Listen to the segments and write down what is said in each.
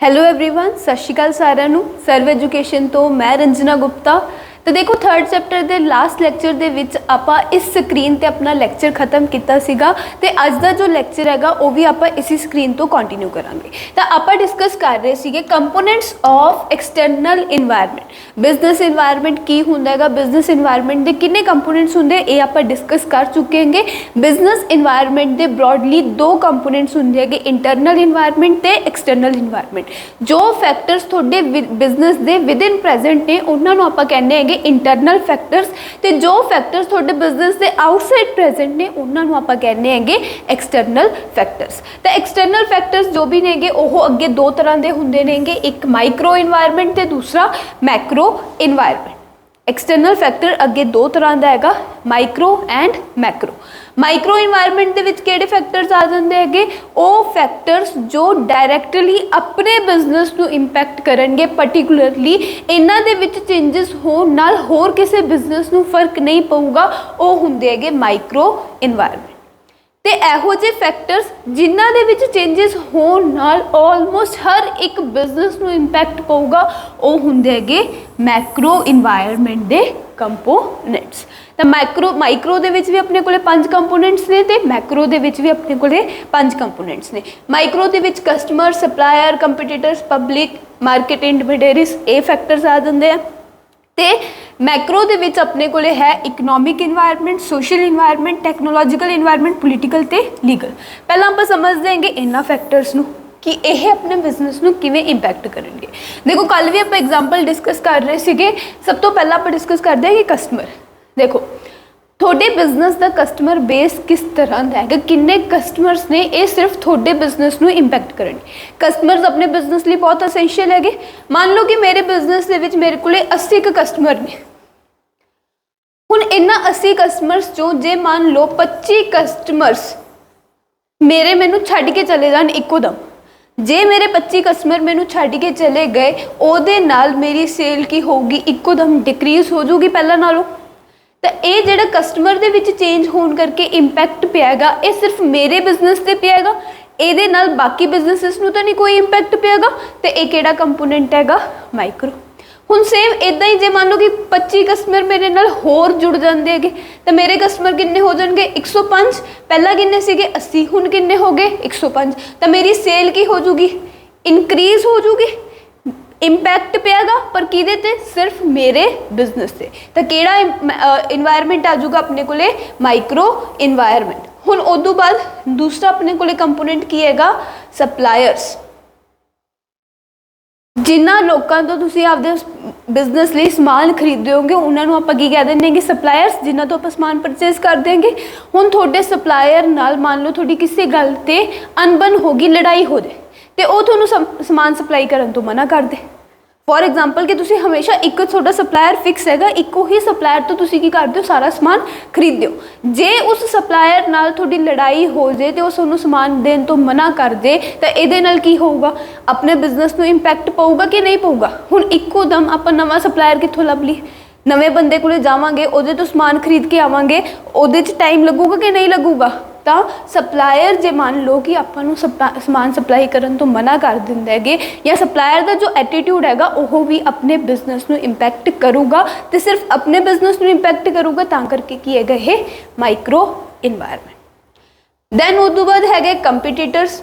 Hello everyone, सत श्री अकाल सारिਆਂ ਨੂੰ। सर्व एजुकेशन तो मैं रंजना गुप्ता। तो देखो थर्ड चैप्टर के लास्ट लैक्चर के विच आपां इस स्क्रीन ते अपना लैक्चर खत्म किया सीगा ते अज दा जो लैक्चर हैगा वो भी आपां इसी स्क्रीन तो कंटिन्यू करांगे। तो आपां डिस्कस कर रहे सीगे components of external environment. Business environment की हुंदा हैगा, बिजनेस इन्वायरमेंट दे किन्ने कंपोनेंट्स हुंदे ये आपां डिस्कस कर चुके हैं। बिजनेस इन्वायरमेंट दे ब्रॉडली दो कंपोनेंट्स हुंदे हैगे, इंटरनल इन्वायरमेंट ते एक्सटर्नल इन्वायरमेंट। जो फैक्टर्स तुहाडे business they with in present ने उन्हां नूं आपां कहने हैं इंटरनल फैक्टर्स, ते जो फैक्टर्स थोड़े बिजनेस के आउटसाइड प्रेजेंट ने उन्होंने आप कहने हैं एक्सटर्नल फैक्टर्स। तो एक्सटर्नल फैक्टर्स जो भी ने वो अगे दो तरह के होंगे ने, एक माइक्रो इन्वायरमेंट ते दूसरा मैक्रो इन्वायरमेंट। एक्सटर्नल फैक्टर अगे दो तरह का हैगा, micro and macro. Micro environment के विच किहड़े फैक्टर्स आ जाते हैं, वो फैक्टर्स जो डायरैक्टली अपने बिजनेस को इंपैक्ट करेंगे, पर्टिकुलरली इन्हां दे विच चेंजिस होण नाल होर किसी बिजनेस को फर्क नहीं पऊगा, वो हुंदे हैगे माइक्रो इन्वायरमेंट। ते इहो जे फैक्टर्स जिन्हां दे विच चेंजिस होण नाल ऑलमोस्ट हर एक बिजनेस को इंपैक्ट पऊगा, वो हुंदे हैगे मैक्रो इन्वायरमेंट दे कंपोनेंट्स। तो माइक्रो दे विच भी अपने कोले 5 कंपोनेंट्स ने ते मैक्रो दे विच भी अपने कोले 5 कंपोनेंट्स ने। माइक्रो दे विच customer, supplier, competitors, public, market intermediaries ये फैक्टर्स आ जाते हैं। ते मैक्रो दे विच अपने कोले है economic environment, social environment, technological environment, political ते लीगल। पहला आप समझ देंगे इन्हां फैक्टर्स नूं कि यह अपने बिजनेस को किवें इंपैक्ट करेंगे। देखो कल भी आप एग्जाम्पल डिस्कस कर रहे थे, सब तो पहला आप डिस्कस करते हैं कि कस्टमर। देखो थोड़े बिजनेस का कस्टमर बेस किस तरह का है, किन्ने कस्टमर्स ने ये सिर्फ थोड़े बिजनेस को इंपैक्ट करेंगे। कस्टमर्स अपने बिजनेस लिए बहुत असेंशियल है। मान लो कि मेरे बिजनेस के विच मेरे को 80 कस्टमर ने। हुण इन्हां 80 कस्टमर्स चों जे मान लो 25 कस्टमर्स मेरे मैनू छड्ड के चले जान इक्को दम, जे मेरे 25 कस्टमर मैनू छड्ड के चले गए उहदे नाल मेरी सेल की होगी इक्को दम डिक्रीज हो जाऊगी पहला नालों। तो ये जिहड़ा कस्टमर दे विच चेंज होने करके इंपैक्ट पियागा, ये सिर्फ मेरे बिजनेस से पियागा, ये नाल बाकी बिजनेसिस नूं तो नहीं कोई इंपैक्ट पियागा। तो ये किहड़ा कंपोनेंट हैगा, माइक्रो। हुण सेम इदा ही जे मान लो कि 25 कस्टमर मेरे नाल होर जुड़ जाते हैं तो मेरे कस्टमर किन्ने हो जाएंगे 105। पहला किन्ने सीगे 80, हुण किन्ने हो गए 105। तो मेरी सेल की हो जूगी, इनक्रीज हो जूगी, इंपैक्ट पियागा पर किहदे ते, सिर्फ मेरे बिजनेस से। तो किहड़ा इन्वायरमेंट आ जाऊगा अपने कोले, माइक्रो इन्वायरमेंट। हुण उदों बाद दूसरा अपने कोले कंपोनेंट की हैगा, सप्लायर्स। जिन्हां लोगों तो तुसीं आपदे बिजनेस लिए समान खरीदते होंगे उन्होंने आप की कह देंगे कि सप्लायर्स, जिन्हां तो आप समान परचेज कर देंगे। हुण थोड़े सप्लायर नाल मान लो थोड़ी किसी गल ते अनबन होगी, लड़ाई हो जाए तो वह थोड़ा समान सप्लाई करने तो मना कर दे। फॉर एग्जाम्पल कि तुसीं हमेशा एक थोड़ा सप्लायर फिक्स है, इको ही सप्लायर तो तुसीं की करते हो सारा समान खरीदते हो। जे उस सप्लायर नाल थोड़ी लड़ाई हो जाए तो उस समान देने तो मना कर दे तो ये नाल की होगा, अपने बिजनेस को इंपैक्ट पऊगा कि नहीं पऊगा। हुण इक्को दम आप नवा सप्लायर कित्थों लभ ली, नवे बंदे कोले जावांगे, उहदे तो समान खरीद के आवांगे, उहदे च टाइम लगूगा कि नहीं लगूगा। तो सप्लायर जे मान लो कि आपां समान सप्लाई करन तो मना कर दिंदे हैगे, या सप्लायर का जो एटीट्यूड हैगा वो भी अपने बिजनेस को इंपैक्ट करूगा, तो सिर्फ अपने बिजनेस को इंपैक्ट करूगा, तां करके की हैगा ये माइक्रो इन्वायरमेंट। दैन उस तो बाद है कंपीटीटर्स।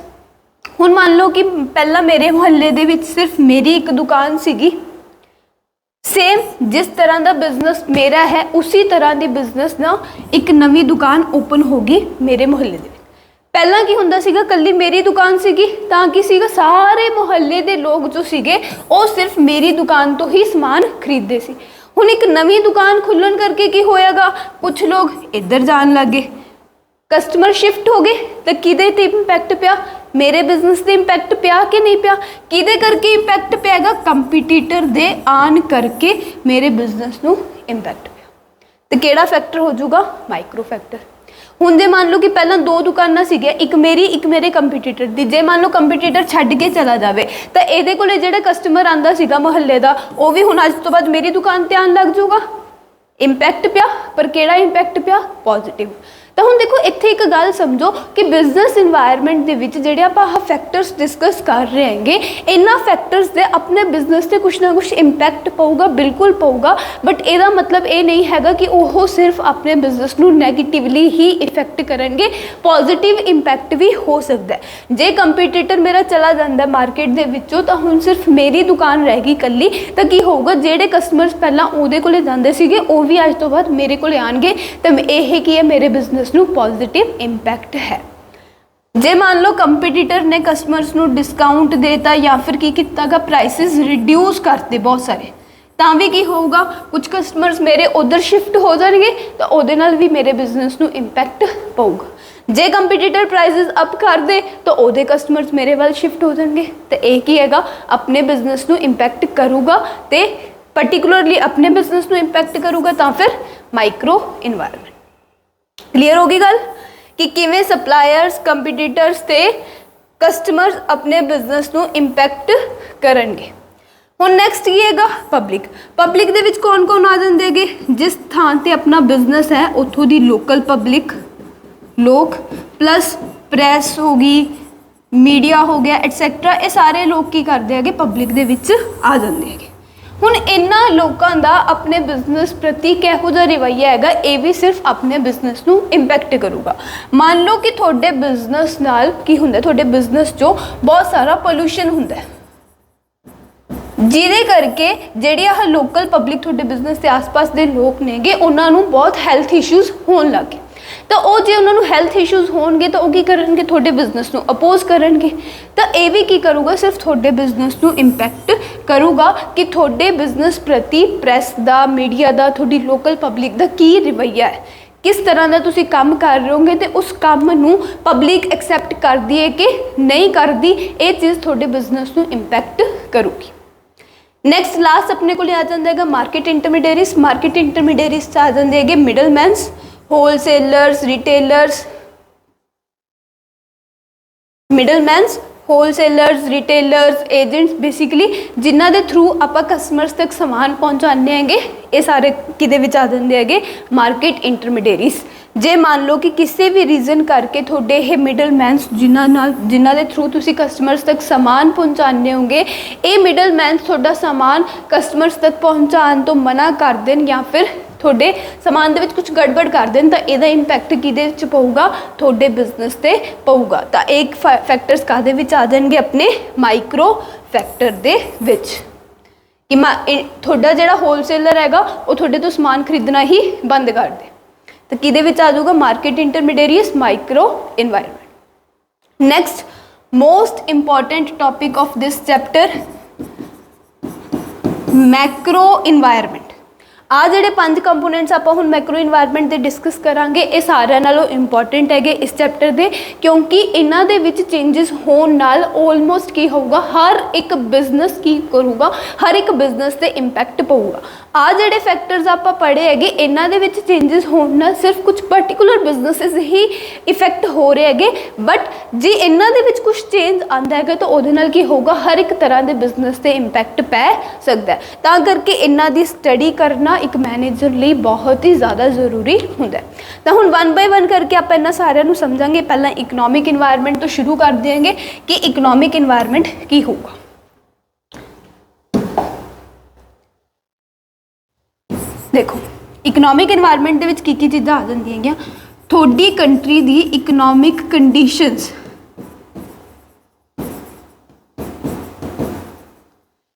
हुण मान लो कि पहला मेरे मुहल्ले दे विच सिर्फ मेरी एक दुकान सीगी, सेम जिस तरह का बिजनेस मेरा है उसी तरह की बिजनेस ना एक नवी दुकान ओपन होगी मेरे मुहल्ले दे। पहला की हुंदा सीगा कल्ली मेरी दुकान सीगी, तां कि सीगा सारे मुहल्ले के लोग जो सीगे वो सिर्फ मेरी दुकान तो ही समान खरीदते सी। हुण एक नवी दुकान खुलण करके की होएगा, कुछ लोग इधर जान लग गए, कस्टमर शिफ्ट हो गए, तो किदे ते इंपैक्ट पिया, मेरे बिजनेस से इंपैक्ट पिया कि नहीं पिया, किदे करके इंपैक्ट पियागा, कंपीटीटर दे आन करके मेरे बिजनेस को इंपैक्ट पिया। तो किहड़ा फैक्टर हो जाऊगा, माइक्रो फैक्टर। हुण जे मान लो कि पहला 2 दुकानां सीगियां, एक मेरी एक मेरे कंपीटीटर दी, जे मान लो कंपीटीटर छड्ड के चला जाए तो इहदे कोले जिहड़ा कस्टमर आंदा सीगा मुहल्ले का वो भी हुण अज तो बाद मेरी दुकान ते आन लग जाऊगा। इंपैक्ट पिया पर किहड़ा इंपैक्ट पिया, पॉजिटिव। ਤਾਂ ਹੁਣ ਦੇਖੋ ਇੱਥੇ ਇੱਕ ਗੱਲ ਸਮਝੋ ਕਿ ਬਿਜ਼ਨਸ ਇਨਵਾਇਰਨਮੈਂਟ ਦੇ ਵਿੱਚ ਜਿਹੜੇ ਆਪਾਂ ਆਹ ਫੈਕਟਰਸ ਡਿਸਕਸ ਕਰ ਰਹੇ ਹੈਗੇ, ਇਹਨਾਂ ਫੈਕਟਰਸ ਦੇ ਆਪਣੇ ਬਿਜ਼ਨਸ ਤੇ ਕੁਛ ਨਾ ਕੁਛ ਇੰਪੈਕਟ ਪਊਗਾ, ਬਿਲਕੁਲ ਪਊਗਾ। ਬਟ ਇਹਦਾ ਮਤਲਬ ਇਹ ਨਹੀਂ ਹੈਗਾ ਕਿ ਉਹ ਸਿਰਫ ਆਪਣੇ ਬਿਜ਼ਨਸ ਨੂੰ ਨੈਗੇਟਿਵਲੀ ਹੀ ਇਫੈਕਟ ਕਰਨਗੇ, ਪੋਜ਼ਿਟਿਵ ਇੰਪੈਕਟ ਵੀ ਹੋ ਸਕਦਾ ਹੈ। ਜੇ ਕੰਪੀਟੀਟਰ ਮੇਰਾ ਚਲਾ ਜਾਂਦਾ ਮਾਰਕੀਟ ਦੇ ਵਿੱਚੋਂ ਤਾਂ ਹੁਣ ਸਿਰਫ ਮੇਰੀ ਦੁਕਾਨ ਰਹਿ ਗਈ ਇਕੱਲੀ, ਤਾਂ ਕੀ ਹੋਊਗਾ, ਜਿਹੜੇ ਕਸਟਮਰਸ ਪਹਿਲਾਂ ਉਹਦੇ ਕੋਲੇ ਜਾਂਦੇ ਸੀਗੇ ਉਹ ਵੀ ਅੱਜ ਤੋਂ ਬਾਅਦ ਮੇਰੇ ਕੋਲੇ ਆਣਗੇ, ਤਾਂ ਇਹ ਕੀ ਹੈ, ਮੇਰੇ ਬਿਜ਼ਨਸ ਨੂੰ ਪੋਜ਼ਿਟਿਵ ਇੰਪੈਕਟ ਹੈ। ਜੇ ਮੰਨ ਲਓ ਕੰਪੀਟੀਟਰ ਨੇ ਕਸਟਮਰਸ ਨੂੰ ਡਿਸਕਾਊਂਟ ਦੇਤਾ ਜਾਂ ਫਿਰ ਕੀ ਕੀਤਾਗਾ, ਪ੍ਰਾਈਸਿਸ ਰਿਡਿਊਸ ਕਰਤੇ ਬਹੁਤ ਸਾਰੇ, ਤਾਂ ਵੀ ਕੀ ਹੋਊਗਾ, ਕੁਝ ਕਸਟਮਰਸ ਮੇਰੇ ਉਧਰ ਸ਼ਿਫਟ ਹੋ ਜਾਣਗੇ, ਤਾਂ ਉਹਦੇ ਨਾਲ ਵੀ ਮੇਰੇ ਬਿਜ਼ਨਸ ਨੂੰ ਇੰਪੈਕਟ ਪਊਗਾ। ਜੇ ਕੰਪੀਟੀਟਰ ਪ੍ਰਾਈਸਿਸ ਅਪ ਕਰ ਦੇ ਤਾਂ ਉਹਦੇ ਕਸਟਮਰਸ ਮੇਰੇ ਵੱਲ ਸ਼ਿਫਟ ਹੋ ਜਾਣਗੇ, ਤਾਂ ਇਹ ਕੀ ਹੈਗਾ, ਆਪਣੇ ਬਿਜ਼ਨਸ ਨੂੰ ਇੰਪੈਕਟ ਕਰੂਗਾ, ਤੇ ਪਰਟੀਕੁਲਰਲੀ ਆਪਣੇ ਬਿਜ਼ਨਸ ਨੂੰ ਇੰਪੈਕਟ ਕਰੂਗਾ ਤਾਂ ਫਿਰ ਮਾਈਕਰੋ ਇਨਵਾਇਰਨਮੈਂਟ। ਕਲੀਅਰ ਹੋ ਗਈ ਗੱਲ ਕਿ ਕਿਵੇਂ ਸਪਲਾਇਰਸ, ਕੰਪੀਟੀਟਰਸ ਤੇ ਕਸਟਮਰਸ ਆਪਣੇ ਬਿਜ਼ਨਸ ਨੂੰ ਇੰਪੈਕਟ ਕਰਨਗੇ। ਹੁਣ ਨੈਕਸਟ ਕੀ ਹੈਗਾ, ਪਬਲਿਕ ਦੇ ਵਿੱਚ ਕੌਣ ਕੌਣ ਆ ਜਾਂਦੇ ਹੈਗੇ, ਜਿਸ ਥਾਂ ਤੇ ਆਪਣਾ ਬਿਜ਼ਨਸ ਹੈ ਉੱਥੋਂ ਦੀ ਲੋਕਲ ਪਬਲਿਕ, ਲੋਕ ਪਲੱਸ ਪ੍ਰੈਸ ਹੋ ਗਈ, ਮੀਡੀਆ ਹੋ ਗਿਆ ਐਟਸੈਟਰਾ, ਇਹ ਸਾਰੇ ਲੋਕ ਕੀ ਕਰਦੇ ਹੈਗੇ, ਪਬਲਿਕ ਦੇ ਵਿੱਚ ਆ ਜਾਂਦੇ ਹੈਗੇ। ਹੁਣ ਇਹਨਾਂ ਲੋਕਾਂ ਦਾ ਆਪਣੇ ਬਿਜ਼ਨਸ ਪ੍ਰਤੀ ਕਿਹੋ ਜਿਹਾ ਰਵੱਈਆ ਹੈਗਾ, ਇਹ ਵੀ ਸਿਰਫ ਆਪਣੇ ਬਿਜ਼ਨਸ ਨੂੰ ਇੰਪੈਕਟ ਕਰੂਗਾ। ਮੰਨ ਲਓ ਕਿ ਤੁਹਾਡੇ ਬਿਜ਼ਨਸ ਨਾਲ ਕੀ ਹੁੰਦਾ, ਤੁਹਾਡੇ ਬਿਜ਼ਨਸ 'ਚੋਂ ਬਹੁਤ ਸਾਰਾ ਪੋਲੂਸ਼ਨ ਹੁੰਦਾ, ਜਿਹਦੇ ਕਰਕੇ ਜਿਹੜੀ ਆਹ ਲੋਕਲ ਪਬਲਿਕ, ਤੁਹਾਡੇ ਬਿਜ਼ਨਸ ਦੇ ਆਸ-ਪਾਸ ਦੇ ਲੋਕ ਨੇਗੇ, ਉਹਨਾਂ ਨੂੰ ਬਹੁਤ ਹੈਲਥ ਇਸ਼ੂਜ਼ ਹੋਣ ਲੱਗ ਗਏ। ਤਾਂ ਉਹ ਜੇ ਉਹਨਾਂ ਨੂੰ ਹੈਲਥ ਇਸ਼ੂਜ਼ ਹੋਣਗੇ ਤਾਂ ਉਹ ਕੀ ਕਰਨਗੇ, ਤੁਹਾਡੇ ਬਿਜ਼ਨਸ ਨੂੰ ਅਪੋਜ਼ ਕਰਨਗੇ। ਤਾਂ ਇਹ ਵੀ ਕੀ ਕਰੂਗਾ, ਸਿਰਫ ਤੁਹਾਡੇ ਬਿਜ਼ਨਸ ਨੂੰ ਇੰਪੈਕਟ ਕਰੂਗਾ ਕਿ ਤੁਹਾਡੇ ਬਿਜ਼ਨਸ ਪ੍ਰਤੀ ਪ੍ਰੈਸ ਦਾ, ਮੀਡੀਆ ਦਾ, ਤੁਹਾਡੀ ਲੋਕਲ ਪਬਲਿਕ ਦਾ ਕੀ ਰਵੱਈਆ ਹੈ, ਕਿਸ ਤਰ੍ਹਾਂ ਦਾ ਤੁਸੀਂ ਕੰਮ ਕਰ ਰਹੇ ਹੋਗੇ, ਤੇ ਉਸ ਕੰਮ ਨੂੰ ਪਬਲਿਕ ਐਕਸੈਪਟ ਕਰਦੀ ਹੈ ਕਿ ਨਹੀਂ ਕਰਦੀ, ਇਹ ਚੀਜ਼ ਤੁਹਾਡੇ ਬਿਜ਼ਨਸ ਨੂੰ ਇੰਪੈਕਟ ਕਰੂਗੀ। ਨੈਕਸਟ ਲਾਸਟ ਆਪਣੇ ਕੋਲ ਆ ਜਾਂਦਾ ਹੈਗਾ ਮਾਰਕੀਟ ਇੰਟਰਮੀਡੀਏਰੀਜ਼। ਮਾਰਕੀਟ ਇੰਟਰਮੀਡੀਏਰੀਜ਼ 'ਚ ਆ ਜਾਂਦੇ ਹੈਗੇ ਮਿਡਲਮੈਨਸ, ਹੋਲਸੇਲਰਸ, ਰਿਟੇਲਰਸ, ਰਿਟੇਲਰਸ, ਏਜੰਟਸ, ਬੇਸਿਕਲੀ ਜਿਨ੍ਹਾਂ ਦੇ ਥਰੂ ਆਪਾਂ ਕਸਟਮਰਸ ਤੱਕ ਸਮਾਨ ਪਹੁੰਚਾਉਂਦੇ ਹੈਗੇ, ਇਹ ਸਾਰੇ ਕਿਹਦੇ ਵਿੱਚ ਆ ਜਾਂਦੇ ਹੈਗੇ, ਮਾਰਕੀਟ ਇੰਟਰਮੀਡੀਏਰੀਜ਼। ਜੇ ਮੰਨ ਲਓ ਕਿ ਕਿਸੇ ਵੀ ਰੀਜ਼ਨ ਕਰਕੇ ਤੁਹਾਡੇ ਇਹ ਮਿਡਲਮੈਨਸ, ਜਿਨ੍ਹਾਂ ਦੇ ਥਰੂ ਤੁਸੀਂ ਕਸਟਮਰਸ ਤੱਕ ਸਮਾਨ ਪਹੁੰਚਾਉਂਦੇ ਹੋਗੇ, ਇਹ ਮਿਡਲਮੈਨਸ ਤੁਹਾਡਾ ਸਮਾਨ ਕਸਟਮਰਸ ਤੱਕ ਪਹੁੰਚਾਉਣ ਤੋਂ ਮਨਾ ਕਰ ਦੇਣ ਜਾਂ ਫਿਰ ਤੁਹਾਡੇ ਸਮਾਨ ਦੇ ਵਿੱਚ ਕੁਝ ਗੜਬੜ ਕਰ ਦੇਣ, ਤਾਂ ਇਹਦਾ ਇੰਪੈਕਟ ਕਿਹਦੇ ਵਿੱਚ ਪਊਗਾ, ਤੁਹਾਡੇ ਬਿਜ਼ਨਸ ਤੇ ਪਊਗਾ। ਤਾਂ ਇੱਕ ਫੈਕਟਰਸ ਕਾਹਦੇ ਵਿੱਚ ਆ ਜਾਣਗੇ, ਆਪਣੇ ਮਾਈਕਰੋ ਫੈਕਟਰ ਦੇ ਵਿੱਚ, ਕਿ ਤੁਹਾਡਾ ਜਿਹੜਾ ਹੋਲਸੇਲਰ ਹੈਗਾ ਉਹ ਤੁਹਾਡੇ ਤੋਂ ਸਮਾਨ ਖਰੀਦਣਾ ਹੀ ਬੰਦ ਕਰ ਦੇ, ਤਾਂ ਕਿਹਦੇ ਵਿੱਚ ਆ ਜਾਊਗਾ, market intermediaries, micro environment. Next most important topic of this chapter, macro environment. ਆ ਜਿਹੜੇ 5 ਕੰਪੋਨੈਂਟਸ ਆਪਾਂ ਹੁਣ ਮੈਕਰੋ ਇਨਵਾਇਰਨਮੈਂਟ ਦੇ ਡਿਸਕਸ ਕਰਾਂਗੇ, ਇਹ ਸਾਰਿਆਂ ਨਾਲੋਂ ਇੰਪੋਰਟੈਂਟ ਹੈਗੇ ਇਸ ਚੈਪਟਰ ਦੇ, ਕਿਉਂਕਿ ਇਹਨਾਂ ਦੇ ਵਿੱਚ ਚੇਂਜਸ ਹੋਣ ਨਾਲ ਆਲਮੋਸਟ ਕੀ ਹੋਊਗਾ, ਹਰ ਇੱਕ ਬਿਜ਼ਨਸ ਕੀ ਕਰੂਗਾ, ਹਰ ਇੱਕ ਬਿਜ਼ਨਸ ਤੇ ਇੰਪੈਕਟ ਪਊਗਾ। ਆ ਜਿਹੜੇ ਫੈਕਟਰਸ ਆਪਾਂ ਪੜ੍ਹੇ ਹੈਗੇ, ਇਹਨਾਂ ਦੇ ਵਿੱਚ ਚੇਂਜਸ ਹੋਣ ਨਾਲ ਸਿਰਫ ਕੁਝ ਪਰਟੀਕੂਲਰ ਬਿਜ਼ਨਸਿਸ ਹੀ ਇਫੈਕਟ ਹੋ ਰਹੇ ਹੈਗੇ, ਬਟ ਜੇ ਇਹਨਾਂ ਦੇ ਵਿੱਚ ਕੁਝ ਚੇਂਜ ਆਉਂਦਾ ਹੈਗਾ ਤਾਂ ਉਹਦੇ ਨਾਲ ਕੀ ਹੋਊਗਾ, ਹਰ ਇੱਕ ਤਰ੍ਹਾਂ ਦੇ ਬਿਜ਼ਨਸ ਤੇ ਇੰਪੈਕਟ ਪੈ ਸਕਦਾ। ਤਾਂ ਕਰਕੇ ਇਹਨਾਂ ਦੀ ਸਟੱਡੀ ਕਰਨਾ ਇੱਕ ਮੈਨੇਜਰ ਲਈ ਬਹੁਤ ਹੀ ਜ਼ਿਆਦਾ ਜ਼ਰੂਰੀ ਹੁੰਦਾ। ਤਾਂ ਹੁਣ 1 ਬਾਈ 1 ਕਰਕੇ ਆਪਾਂ ਇਹਨਾਂ ਸਾਰਿਆਂ ਨੂੰ ਸਮਝਾਂਗੇ। ਪਹਿਲਾਂ ਇਕਨੋਮਿਕ ਇਨਵਾਇਰਨਮੈਂਟ ਤੋਂ ਸ਼ੁਰੂ ਕਰ ਦਿਆਂਗੇ ਕਿ ਇਕਨੋਮਿਕ ਇਨਵਾਇਰਨਮੈਂਟ ਕੀ ਹੋਊਗਾ। ਦੇਖੋ ਇਕਨੋਮਿਕ ਇਨਵਾਇਰਨਮੈਂਟ ਦੇ ਵਿੱਚ ਕੀ ਚੀਜ਼ਾਂ ਆ ਜਾਂਦੀਆਂ ਹੈਗੀਆਂ, ਤੁਹਾਡੀ ਕੰਟਰੀ ਦੀ ਇਕਨੋਮਿਕ ਕੰਡੀਸ਼ਨਸ,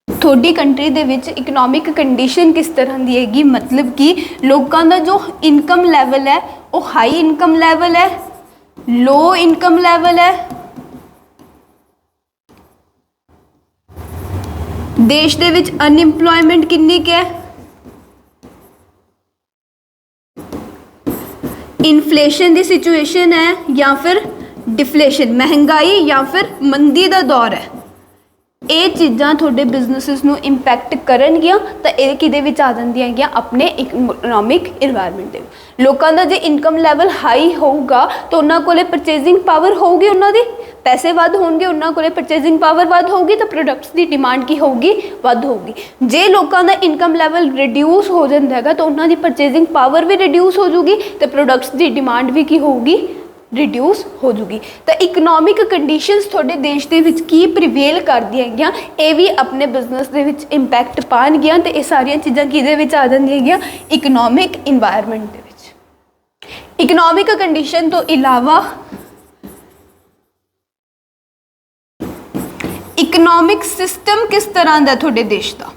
ਤੁਹਾਡੀ ਕੰਟਰੀ ਦੇ ਵਿੱਚ ਇਕਨੋਮਿਕ ਕੰਡੀਸ਼ਨ ਕਿਸ ਤਰ੍ਹਾਂ ਦੀ ਹੈਗੀ, ਮਤਲਬ ਕਿ ਲੋਕਾਂ ਦਾ ਜੋ ਇਨਕਮ ਲੈਵਲ ਹੈ ਉਹ ਹਾਈ ਇਨਕਮ ਲੈਵਲ ਹੈ, ਲੋ ਇਨਕਮ ਲੈਵਲ ਹੈ, ਦੇਸ਼ ਦੇ ਵਿੱਚ ਅਨਇੰਪਲੋਇਮੈਂਟ ਕਿੰਨੀ ਕੁ ਹੈ, ਇਨਫਲੇਸ਼ਨ ਦੀ ਸਿਚੁਏਸ਼ਨ ਹੈ ਜਾਂ ਫਿਰ डिफ्लेशन, महंगाई या फिर मंदी का दौर है, ਇਹ ਚੀਜ਼ਾਂ ਤੁਹਾਡੇ ਬਿਜ਼ਨਸਿਸ ਨੂੰ ਇੰਪੈਕਟ ਕਰਨਗੀਆਂ ਤਾਂ ਇਹ ਕਿਹਦੇ ਵਿੱਚ ਆ ਜਾਂਦੀਆਂ ਹੈਗੀਆਂ, ਆਪਣੇ ਇਕਨੋਮਿਕ ਇਨਵਾਇਰਨਮੈਂਟ ਦੇ ਵਿੱਚ। ਲੋਕਾਂ ਦਾ ਜੇ ਇਨਕਮ ਲੈਵਲ ਹਾਈ ਹੋਊਗਾ ਤਾਂ ਉਹਨਾਂ ਕੋਲੇ ਪਰਚੇਜ਼ਿੰਗ ਪਾਵਰ ਹੋਊਗੀ, ਉਹਨਾਂ ਦੀ ਪੈਸੇ ਵੱਧ ਹੋਣਗੇ, ਉਹਨਾਂ ਕੋਲੇ ਪਰਚੇਜ਼ਿੰਗ ਪਾਵਰ ਵੱਧ ਹੋਊਗੀ ਤਾਂ ਪ੍ਰੋਡਕਟਸ ਦੀ ਡਿਮਾਂਡ ਕੀ ਹੋਊਗੀ, ਵੱਧ ਹੋਊਗੀ। ਜੇ ਲੋਕਾਂ ਦਾ ਇਨਕਮ ਲੈਵਲ ਰਿਡਿਊਸ ਹੋ ਜਾਂਦਾ ਹੈਗਾ ਤਾਂ ਉਹਨਾਂ ਦੀ ਪਰਚੇਜ਼ਿੰਗ ਪਾਵਰ ਵੀ ਰਿਡਿਊਸ ਹੋ ਜੂਗੀ ਤੇ ਪ੍ਰੋਡਕਟਸ ਦੀ ਡਿਮਾਂਡ ਵੀ ਕੀ ਹੋਊਗੀ, ਰਿਡਿਊਸ ਹੋ ਜੂਗੀ। ਤਾਂ ਇਕਨੋਮਿਕ ਕੰਡੀਸ਼ਨਸ ਤੁਹਾਡੇ ਦੇਸ਼ ਦੇ ਵਿੱਚ ਕੀ ਪ੍ਰੀਵੇਲ ਕਰਦੀਆਂ ਹੈਗੀਆਂ, ਇਹ ਵੀ ਆਪਣੇ ਬਿਜ਼ਨਸ ਦੇ ਵਿੱਚ ਇੰਪੈਕਟ ਪਾਉਣਗੀਆਂ ਤੇ ਇਹ ਸਾਰੀਆਂ ਚੀਜ਼ਾਂ ਕਿਹਦੇ ਵਿੱਚ ਆ ਜਾਂਦੀਆਂ ਹੈਗੀਆਂ, ਇਕਨੋਮਿਕ ਇਨਵਾਇਰਨਮੈਂਟ ਦੇ ਵਿੱਚ। ਇਕਨੋਮਿਕ ਕੰਡੀਸ਼ਨ ਤੋਂ ਇਲਾਵਾ ਇਕਨੋਮਿਕ ਸਿਸਟਮ ਕਿਸ ਤਰ੍ਹਾਂ ਦਾ ਤੁਹਾਡੇ ਦੇਸ਼ ਦਾ।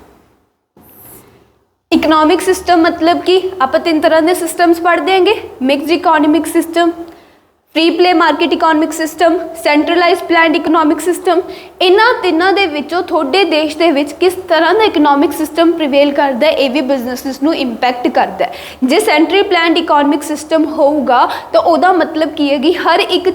ਇਕਨੋਮਿਕ ਸਿਸਟਮ मतलब कि आप 3 तरह के सिस्टम्स पढ़ देंगे, mixed economic system, free play market economic system, centralize planned economic system. इन्हां तिन्हां दे विचों थोड़े देश दे विच किस तरह का इकोनॉमिक सिस्टम प्रिवेल करता है, ये भी बिजनेसिस नूं इंपैक्ट करता है। जे सेंट्रल प्लान्ड इकोनॉमिक सिस्टम होगा तो उहदा मतलब की है कि हर एक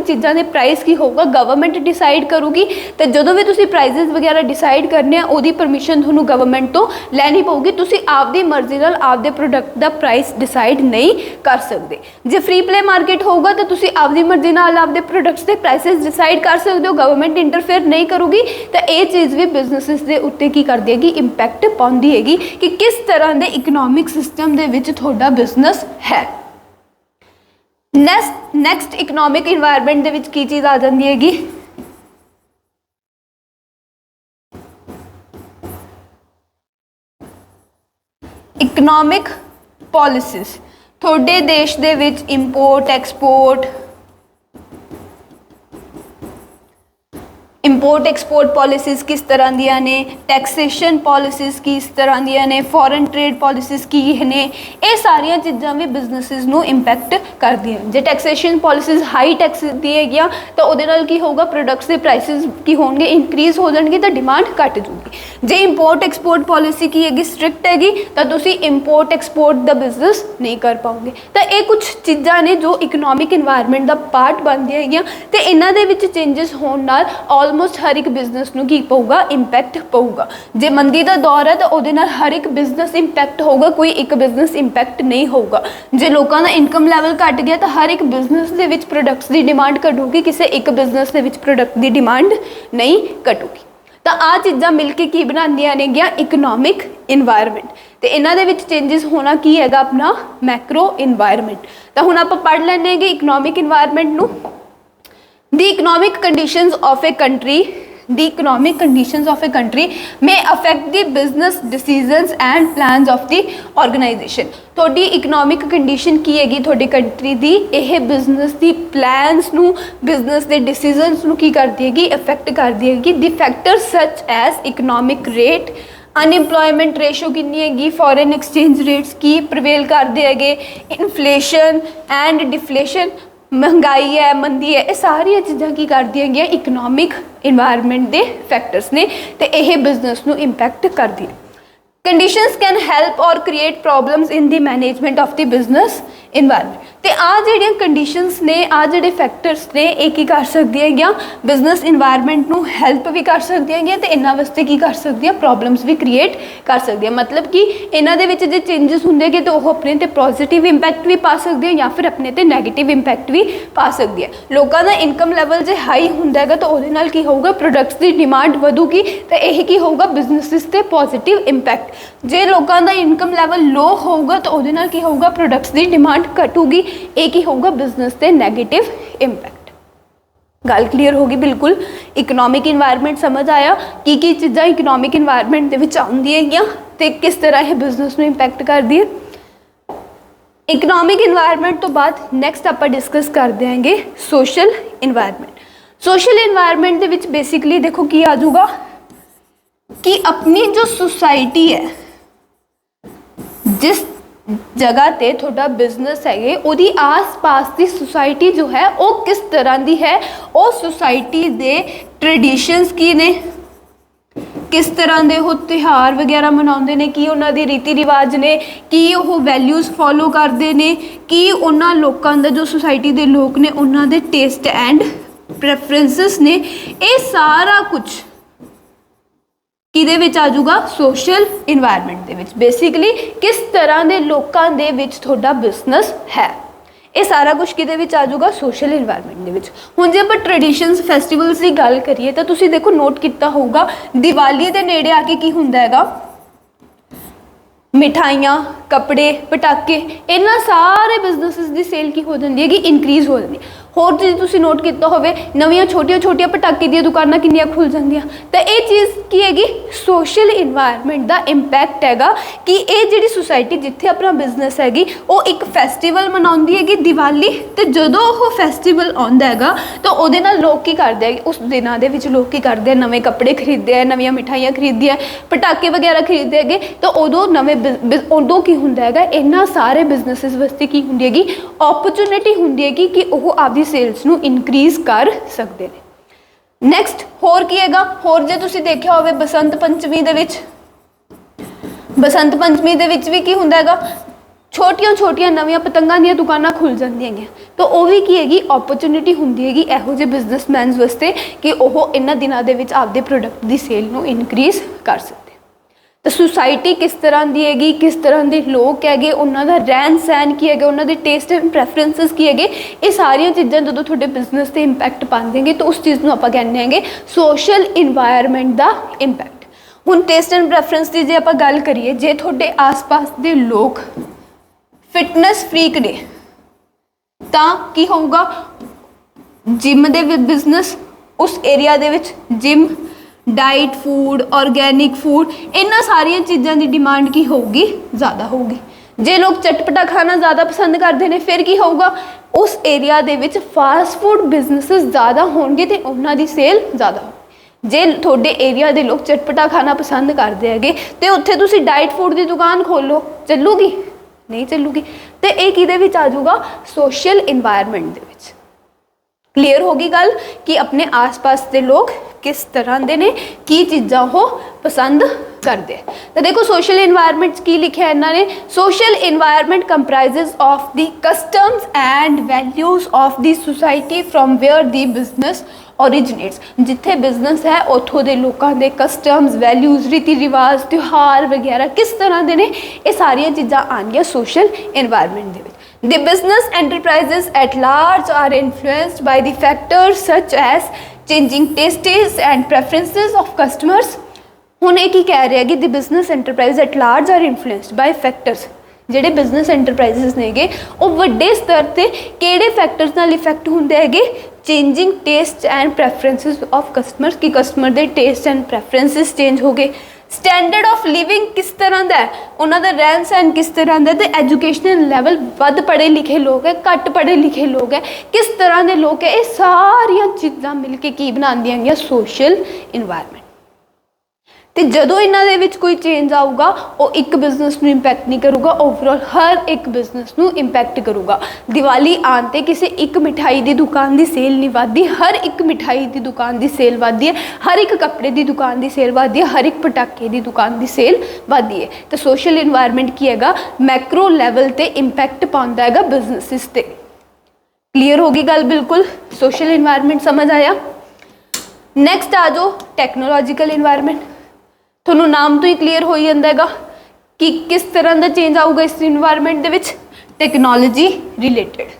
चीज़ां दे प्राइस की होगा गवर्नमेंट डिसाइड करूगी। तो जदों भी तुसीं प्राइजेस वगैरह डिसाइड करने उहदी परमिशन तुहानूं गवर्नमेंट तो लैनी पऊगी, तुसीं आपदी मर्जी नाल आपदे प्रोडक्ट दा प्राइस डिसाइड नहीं कर सकते। जे फ्री प्ले मार्केट होगा तो तुसी आपदी मर्जी नाल आपदे प्रोडक्ट्स के प्राइसेस डिसाइड कर सकते हो, गवर्नमेंट इंटरफेयर नहीं करूगी। तो ये चीज़ भी बिजनेसिस के उत्ते की करती हैगी, इंपैक्ट पाउंदी हैगी कि किस तरह के इकनॉमिक सिस्टम दे विच तुहाडा बिजनेस है। नैक्सट इकनॉमिक इन्वायरमेंट दे विच की चीज़ आ जाती हैगी, इकनॉमिक पॉलिसीज़। थोड़े देश दे विच इंपोर्ट एक्सपोर्ट पॉलिसीज़ किस तरह दियां ने, टैक्सेशन पॉलिसीज़ किस तरह दियां ने, फॉरेन ट्रेड पॉलिसीज़ की ने, ये सारिया चीज़ां भी बिजनेसिस नूं इंपैक्ट करदियां। जे टैक्सेशन पॉलिसीज़ हाई टैक्स दी हैगियां तो उहदे नाल की होगा, प्रोडक्ट्स के प्राइसिस की होणगे इंक्रीज़ हो जाणगे तो डिमांड घट जूगी। जे इंपोर्ट एक्सपोर्ट पॉलिसी की हैगी स्ट्रिक्ट हैगी तो तुसीं इंपोर्ट एक्सपोर्ट दा बिजनेस नहीं कर पाओगे। तो ये कुछ चीज़ां ने जो इकनॉमिक इन्वायरमेंट दा पार्ट बनदियां हैगियां ते इन्हां दे विच चेंजिस होण नाल ऑलमोस्ट हर एक बिजनेस नूं की पऊगा, इंपैक्ट पऊगा। जे मंदी का दौर है तो उहदे नाल हर एक बिजनेस इंपैक्ट होगा, कोई एक बिजनेस इंपैक्ट नहीं होगा। जे लोगों का इनकम लैवल घट गया तो हर एक बिजनेस दे विच प्रोडक्ट्स की डिमांड घटूगी, किसी एक बिजनेस दे विच प्रोडक्ट की डिमांड नहीं घटूगी। तो आ चीज़ां मिल के की बनांदियां ने गया इकनॉमिक इन्वायरमेंट। तो इन्हां दे विच चेंजिस होना की हैगा अपना मैक्रो इन्वायरमेंट। तो हुण आपां पढ़ लैंदे कि इकनॉमिक इन्वायरमेंट नूं। The economic conditions of a country may affect the business decisions and plans of the organization। थोड़ी इकनॉमिक कंडीशन की हैगी थोड़ी कंट्री दी, यह बिजनेस दी प्लान्स नू, बिजनेस दे डिसीजनस नू की करती हैगी, अफेक्ट करती हैगी। The factors such as economic rate, unemployment ratio कितनी हैगी, फॉरेन एक्सचेंज रेट्स की प्रिवेल करते हैगे, इन्फ्लेशन एंड डिफ्लेशन, महंगाई है, मंदी है, ये सारिया चीज़ां की करती हैं इकनॉमिक इन्वायरमेंट के फैक्टर्स ने, तो यह बिजनेस नू इंपैक्ट करती है। कंडीशंस कैन हैल्प और create problems in the management of the business environment. तो आ जिहड़ियां कंडीशंस ने, आ जिहड़े फैक्टर्स ने, ये की कर सकदियां बिजनेस इन्वायरमेंट नू हैल्प भी कर सकदियां ते इन्हां वास्ते की कर सकदियां, प्रॉब्लम्स भी क्रिएट कर सकदियां। मतलब कि इन्हां दे विच जे चेंजिस हुंदे कि तो वो अपने ते पॉजिटिव इंपैक्ट भी पा सकदे या फिर अपने ते नैगेटिव इंपैक्ट भी पा सकदी है। लोगों का इनकम लैवल जे हाई हुंदा है तो उहदे नाल की होगा, प्रोडक्ट्स की डिमांड वधूगी तो यही की होगा, बिजनेसिस ते पॉजिटिव इंपैक्ट। जे लोगों का इनकम लैवल लो होगा तो उहदे नाल की होगा, प्रोडक्ट्स की डिमांड घटूगी, एक ही होगा बिजनेस ते नैगेटिव इंपैक्ट। गल क्लीयर होगी बिल्कुल। इकनॉमिक इन्वायरमेंट समझ आया की चीज़ां इकनॉमिक इन्वायरमेंट दे विच आउंदियां हैगियां ते किस तरह यह बिजनेस नूं इंपैक्ट करदी है। इकनॉमिक इन्वायरमेंट तो बाद नैक्सट आपां डिस्कस कर देंगे सोशल इन्वायरमेंट। सोशल इन्वायरमेंट दे विच बेसिकली देखो की आ जाऊगा कि अपनी जो सोसाइटी है, जिस जगह ते थोड़ा बिजनेस है, उहदी आस पास की सोसाइटी जो है वो किस तरह की है, वो सोसाइटी दे ट्रेडिशंस की ने, किस तरह के वो त्यौहार वगैरह मनाते हैं, कि उन्होंने रीति रिवाज ने, कि वो वैल्यूज़ फॉलो करते हैं, कि उन्होंने लोगों का जो सोसाइटी के लोग ने उन्होंने टेस्ट एंड प्रेफरेंसिस ने, ये सारा कुछ ਕਿਹਦੇ ਵਿੱਚ ਆ ਜਾਊਗਾ ਸੋਸ਼ਲ ਇਨਵਾਇਰਨਮੈਂਟ ਦੇ ਵਿੱਚ। ਬੇਸਿਕਲੀ ਕਿਸ ਤਰ੍ਹਾਂ ਦੇ ਲੋਕਾਂ ਦੇ ਵਿੱਚ ਤੁਹਾਡਾ ਬਿਜ਼ਨਸ ਹੈ, ਇਹ ਸਾਰਾ ਕੁਝ ਕਿਹਦੇ ਵਿੱਚ ਆ ਜਾਊਗਾ ਸੋਸ਼ਲ ਇਨਵਾਇਰਨਮੈਂਟ ਦੇ ਵਿੱਚ। ਹੁਣ ਜੇ ਆਪਾਂ ਟ੍ਰੈਡੀਸ਼ਨਸ ਫੈਸਟੀਵਲਸ ਦੀ ਗੱਲ ਕਰੀਏ ਤਾਂ ਤੁਸੀਂ ਦੇਖੋ ਨੋਟ ਕੀਤਾ ਹੋਊਗਾ ਦੀਵਾਲੀ ਦੇ ਨੇੜੇ ਆ ਕੇ ਕੀ ਹੁੰਦਾ ਹੈਗਾ, ਮਿਠਾਈਆਂ, ਕੱਪੜੇ, ਪਟਾਕੇ, ਇਹਨਾਂ ਸਾਰੇ ਬਿਜ਼ਨਸਿਸ ਦੀ ਸੇਲ ਕੀ ਹੋ ਜਾਂਦੀ ਹੈ ਕਿ ਇਨਕਰੀਜ਼ ਹੋ ਜਾਂਦੀ ਹੈ। ਹੋਰ ਚੀਜ਼ ਤੁਸੀਂ ਨੋਟ ਕੀਤਾ ਹੋਵੇ ਨਵੀਆਂ ਛੋਟੀਆਂ ਛੋਟੀਆਂ ਪਟਾਕੇ ਦੀਆਂ ਦੁਕਾਨਾਂ ਕਿੰਨੀਆਂ ਖੁੱਲ੍ਹ ਜਾਂਦੀਆਂ। ਤਾਂ ਇਹ ਚੀਜ਼ ਕੀ ਹੈਗੀ ਸੋਸ਼ਲ ਇਨਵਾਇਰਨਮੈਂਟ ਦਾ ਇੰਪੈਕਟ ਹੈਗਾ ਕਿ ਇਹ ਜਿਹੜੀ ਸੁਸਾਇਟੀ ਜਿੱਥੇ ਆਪਣਾ ਬਿਜ਼ਨਸ ਹੈਗੀ ਉਹ ਇੱਕ ਫੈਸਟੀਵਲ ਮਨਾਉਂਦੀ ਹੈਗੀ ਦੀਵਾਲੀ, ਅਤੇ ਜਦੋਂ ਉਹ ਫੈਸਟੀਵਲ ਆਉਂਦਾ ਹੈਗਾ ਤਾਂ ਉਹਦੇ ਨਾਲ ਲੋਕ ਕੀ ਕਰਦੇ ਹੈਗੇ, ਉਸ ਦਿਨਾਂ ਦੇ ਵਿੱਚ ਲੋਕ ਕੀ ਕਰਦੇ ਆ, ਨਵੇਂ ਕੱਪੜੇ ਖਰੀਦਦੇ ਆ, ਨਵੀਆਂ ਮਿਠਾਈਆਂ ਖਰੀਦਦੇ ਆ, ਪਟਾਕੇ ਵਗੈਰਾ ਖਰੀਦਦੇ ਹੈਗੇ। ਤਾਂ ਉਦੋਂ ਉਦੋਂ ਕੀ ਹੁੰਦਾ ਹੈਗਾ ਇਹਨਾਂ ਸਾਰੇ ਬਿਜ਼ਨਸਿਸ ਵਾਸਤੇ ਕੀ ਹੁੰਦੀ ਹੈਗੀ ਓਪਰਚੁਨਿਟੀ ਹੁੰਦੀ ਹੈਗੀ ਕਿ ਉਹ ਆਪਦੀ ਸੇਲਸ ਨੂੰ ਇਨਕਰੀਜ਼ ਕਰ ਸਕਦੇ ਨੇ। ਨੈਕਸਟ ਹੋਰ ਕੀ ਹੈਗਾ, ਹੋਰ ਜੇ ਤੁਸੀਂ ਦੇਖਿਆ ਹੋਵੇ ਬਸੰਤ ਪੰਚਮੀ ਦੇ ਵਿੱਚ, ਬਸੰਤ ਪੰਚਮੀ ਦੇ ਵਿੱਚ ਵੀ ਕੀ ਹੁੰਦਾ ਹੈਗਾ ਛੋਟੀਆਂ ਛੋਟੀਆਂ ਨਵੀਆਂ ਪਤੰਗਾਂ ਦੀਆਂ ਦੁਕਾਨਾਂ ਖੁੱਲ੍ਹ ਜਾਂਦੀਆਂ ਹੈਗੀਆਂ। ਤਾਂ ਉਹ ਵੀ ਕੀ ਹੈਗੀ ਓਪਰਚੁਨਿਟੀ ਹੁੰਦੀ ਹੈਗੀ ਇਹੋ ਜਿਹੇ ਬਿਜ਼ਨਸਮੈਨਸ ਵਾਸਤੇ ਕਿ ਉਹ ਇਹਨਾਂ ਦਿਨਾਂ ਦੇ ਵਿੱਚ ਆਪਦੇ ਪ੍ਰੋਡਕਟ ਦੀ ਸੇਲ ਨੂੰ ਇਨਕਰੀਜ਼ ਕਰ ਸਕਦੇ। ਤਾਂ ਸੁਸਾਇਟੀ ਕਿਸ ਤਰ੍ਹਾਂ ਦੀ ਹੈਗੀ, ਕਿਸ ਤਰ੍ਹਾਂ ਦੇ ਲੋਕ ਹੈਗੇ, ਉਹਨਾਂ ਦਾ ਰਹਿਣ ਸਹਿਣ ਕੀ ਹੈਗਾ, ਉਹਨਾਂ ਦੇ ਟੇਸਟ ਐਂਡ ਪ੍ਰੈਫਰੈਂਸਿਸ ਕੀ ਹੈਗੇ, ਇਹ ਸਾਰੀਆਂ ਚੀਜ਼ਾਂ ਜਦੋਂ ਤੁਹਾਡੇ ਬਿਜ਼ਨਸ 'ਤੇ ਇੰਪੈਕਟ ਪਾਉਂਦੇਗੇ ਤਾਂ ਉਸ ਚੀਜ਼ ਨੂੰ ਆਪਾਂ ਕਹਿੰਦੇ ਹੈਗੇ ਸੋਸ਼ਲ ਇਨਵਾਇਰਨਮੈਂਟ ਦਾ ਇੰਪੈਕਟ। ਹੁਣ ਟੇਸਟ ਐਂਡ ਪ੍ਰੈਫਰੈਂਸ ਦੀ ਜੇ ਆਪਾਂ ਗੱਲ ਕਰੀਏ, ਜੇ ਤੁਹਾਡੇ ਆਸ-ਪਾਸ ਦੇ ਲੋਕ ਫਿਟਨੈਸ ਫਰੀਕ ਨੇ ਤਾਂ ਕੀ ਹੋਊਗਾ ਜਿਮ ਦੇ ਬਿਜ਼ਨਸ, ਉਸ ਏਰੀਆ ਦੇ ਵਿੱਚ gym, diet food, organic food, ਇਹਨਾਂ ਸਾਰੀਆਂ ਚੀਜ਼ਾਂ ਦੀ ਡਿਮਾਂਡ ਕੀ ਹੋਊਗੀ ਜ਼ਿਆਦਾ ਹੋਊਗੀ। ਜੇ ਲੋਕ ਚਟਪਟਾ ਖਾਣਾ ਜ਼ਿਆਦਾ ਪਸੰਦ ਕਰਦੇ ਨੇ ਫਿਰ ਕੀ ਹੋਊਗਾ ਉਸ ਏਰੀਆ ਦੇ ਵਿੱਚ ਫਾਸਟ ਫੂਡ ਬਿਜ਼ਨਸਿਸ ਜ਼ਿਆਦਾ ਹੋਣਗੇ ਅਤੇ ਉਹਨਾਂ ਦੀ ਸੇਲ ਜ਼ਿਆਦਾ ਹੋਊਗੀ। ਜੇ ਤੁਹਾਡੇ ਏਰੀਆ ਦੇ ਲੋਕ ਚਟਪਟਾ ਖਾਣਾ ਪਸੰਦ ਕਰਦੇ ਹੈਗੇ ਅਤੇ ਉੱਥੇ ਤੁਸੀਂ ਡਾਈਟ ਫੂਡ ਦੀ ਦੁਕਾਨ ਖੋਲ੍ਹੋ, ਚੱਲੂਗੀ ਨਹੀਂ ਚੱਲੂਗੀ। ਅਤੇ ਇਹ ਕਿਹਦੇ ਵਿੱਚ ਆ ਜਾਊਗਾ ਸੋਸ਼ਲ ਇਨਵਾਇਰਨਮੈਂਟ ਦੇ ਵਿੱਚ। ਕਲੀਅਰ ਹੋ ਗਈ ਗੱਲ ਕਿ ਆਪਣੇ ਆਸ-ਪਾਸ ਦੇ ਲੋਕ ਕਿਸ ਤਰ੍ਹਾਂ ਦੇ ਨੇ, ਕੀ ਚੀਜ਼ਾਂ ਉਹ ਪਸੰਦ ਕਰਦੇ। ਤਾਂ ਦੇਖੋ ਸੋਸ਼ਲ ਇਨਵਾਇਰਨਮੈਂਟ 'ਚ ਕੀ ਲਿਖਿਆ ਇਹਨਾਂ ਨੇ, social environment comprises of the customs and values of the society from where the business originates. ਜਿੱਥੇ ਬਿਜ਼ਨਸ ਹੈ ਉੱਥੋਂ ਦੇ ਲੋਕਾਂ ਦੇ ਕਸਟਮਸ, ਵੈਲਿਊਜ਼, ਰੀਤੀ ਰਿਵਾਜ, ਤਿਉਹਾਰ ਵਗੈਰਾ ਕਿਸ ਤਰ੍ਹਾਂ ਦੇ ਨੇ, ਇਹ ਸਾਰੀਆਂ ਚੀਜ਼ਾਂ ਆਉਣਗੀਆਂ ਸੋਸ਼ਲ ਇਨਵਾਇਰਨਮੈਂਟ ਦੇ ਵਿੱਚ। The business enterprises at large are influenced by the factors such as changing tastes and preferences of customers। ਹੁਣ ਇਹ ਕੀ ਕਹਿ ਰਿਹਾ ਕਿ the business enterprise at large are influenced by factors। ਜਿਹੜੇ ਬਿਜ਼ਨਸ ਐਂਟਰਪ੍ਰਾਈਜ਼ਸ ਨੇਗੇ ਉਹ ਵੱਡੇ ਸਤਰ 'ਤੇ ਕਿਹੜੇ ਫੈਕਟਰਸ ਨਾਲ ਇਫੈਕਟ ਹੁੰਦੇ ਹੈਗੇ, changing taste and preferences of customers, ਕਿ ਕਸਟਮਰ ਦੇ ਟੇਸਟ ਐਂਡ ਪ੍ਰੈਫਰੈਂਸਿਸ ਚੇਂਜ ਹੋ ਗਏ। ਸਟੈਂਡਰਡ ਆਫ ਲਿਵਿੰਗ ਕਿਸ ਤਰ੍ਹਾਂ ਦਾ ਹੈ, ਉਹਨਾਂ ਦਾ ਰਹਿਣ ਸਹਿਣ ਕਿਸ ਤਰ੍ਹਾਂ ਦਾ, ਅਤੇ ਐਜੂਕੇਸ਼ਨਲ ਲੈਵਲ ਵੱਧ ਪੜ੍ਹੇ ਲਿਖੇ ਲੋਕ ਹੈ, ਘੱਟ ਪੜ੍ਹੇ ਲਿਖੇ ਲੋਕ ਹੈ, ਕਿਸ ਤਰ੍ਹਾਂ ਦੇ ਲੋਕ ਹੈ, ਇਹ ਸਾਰੀਆਂ ਚੀਜ਼ਾਂ ਮਿਲ ਕੇ ਕੀ ਬਣਾਉਂਦੀਆਂ ਹੈਗੀਆਂ ਸੋਸ਼ਲ ਇਨਵਾਇਰਨਮੈਂਟ। ਅਤੇ ਜਦੋਂ ਇਹਨਾਂ ਦੇ ਵਿੱਚ ਕੋਈ ਚੇਂਜ ਆਊਗਾ ਉਹ ਇੱਕ ਬਿਜ਼ਨਸ ਨੂੰ ਇੰਪੈਕਟ ਨਹੀਂ ਕਰੂਗਾ, ਓਵਰਆਲ ਹਰ ਇੱਕ ਬਿਜ਼ਨਸ ਨੂੰ ਇੰਪੈਕਟ ਕਰੂਗਾ। ਦੀਵਾਲੀ ਆਉਣ 'ਤੇ ਕਿਸੇ ਇੱਕ ਮਿਠਾਈ ਦੀ ਦੁਕਾਨ ਦੀ ਸੇਲ ਨਹੀਂ ਵੱਧਦੀ, ਹਰ ਇੱਕ ਮਿਠਾਈ ਦੀ ਦੁਕਾਨ ਦੀ ਸੇਲ ਵੱਧਦੀ ਹੈ, ਹਰ ਇੱਕ ਕੱਪੜੇ ਦੀ ਦੁਕਾਨ ਦੀ ਸੇਲ ਵੱਧਦੀ ਹੈ, ਹਰ ਇੱਕ ਪਟਾਕੇ ਦੀ ਦੁਕਾਨ ਦੀ ਸੇਲ ਵੱਧਦੀ ਹੈ। ਤਾਂ ਸੋਸ਼ਲ ਇਨਵਾਇਰਨਮੈਂਟ ਕੀ ਹੈਗਾ ਮੈਕਰੋ ਲੈਵਲ 'ਤੇ ਇੰਪੈਕਟ ਪਾਉਂਦਾ ਹੈਗਾ ਬਿਜ਼ਨਸਿਸ 'ਤੇ। ਕਲੀਅਰ ਹੋ ਗਈ ਗੱਲ ਬਿਲਕੁਲ, ਸੋਸ਼ਲ ਇਨਵਾਇਰਨਮੈਂਟ ਸਮਝ ਆਇਆ। ਨੈਕਸਟ ਆ ਜਾਓ ਟੈਕਨੋਲੋਜੀਕਲ ਇਨਵਾਇਰਨਮੈਂਟ। ਤੁਹਾਨੂੰ ਨਾਮ ਤੋਂ ਹੀ ਕਲੀਅਰ ਹੋ ਜਾਂਦਾ ਹੈਗਾ ਕਿ ਕਿਸ ਤਰ੍ਹਾਂ ਦਾ ਚੇਂਜ ਆਊਗਾ ਇਸ ਇਨਵਾਇਰਨਮੈਂਟ ਦੇ ਵਿੱਚ, ਟੈਕਨੋਲੋਜੀ ਰਿਲੇਟਡ।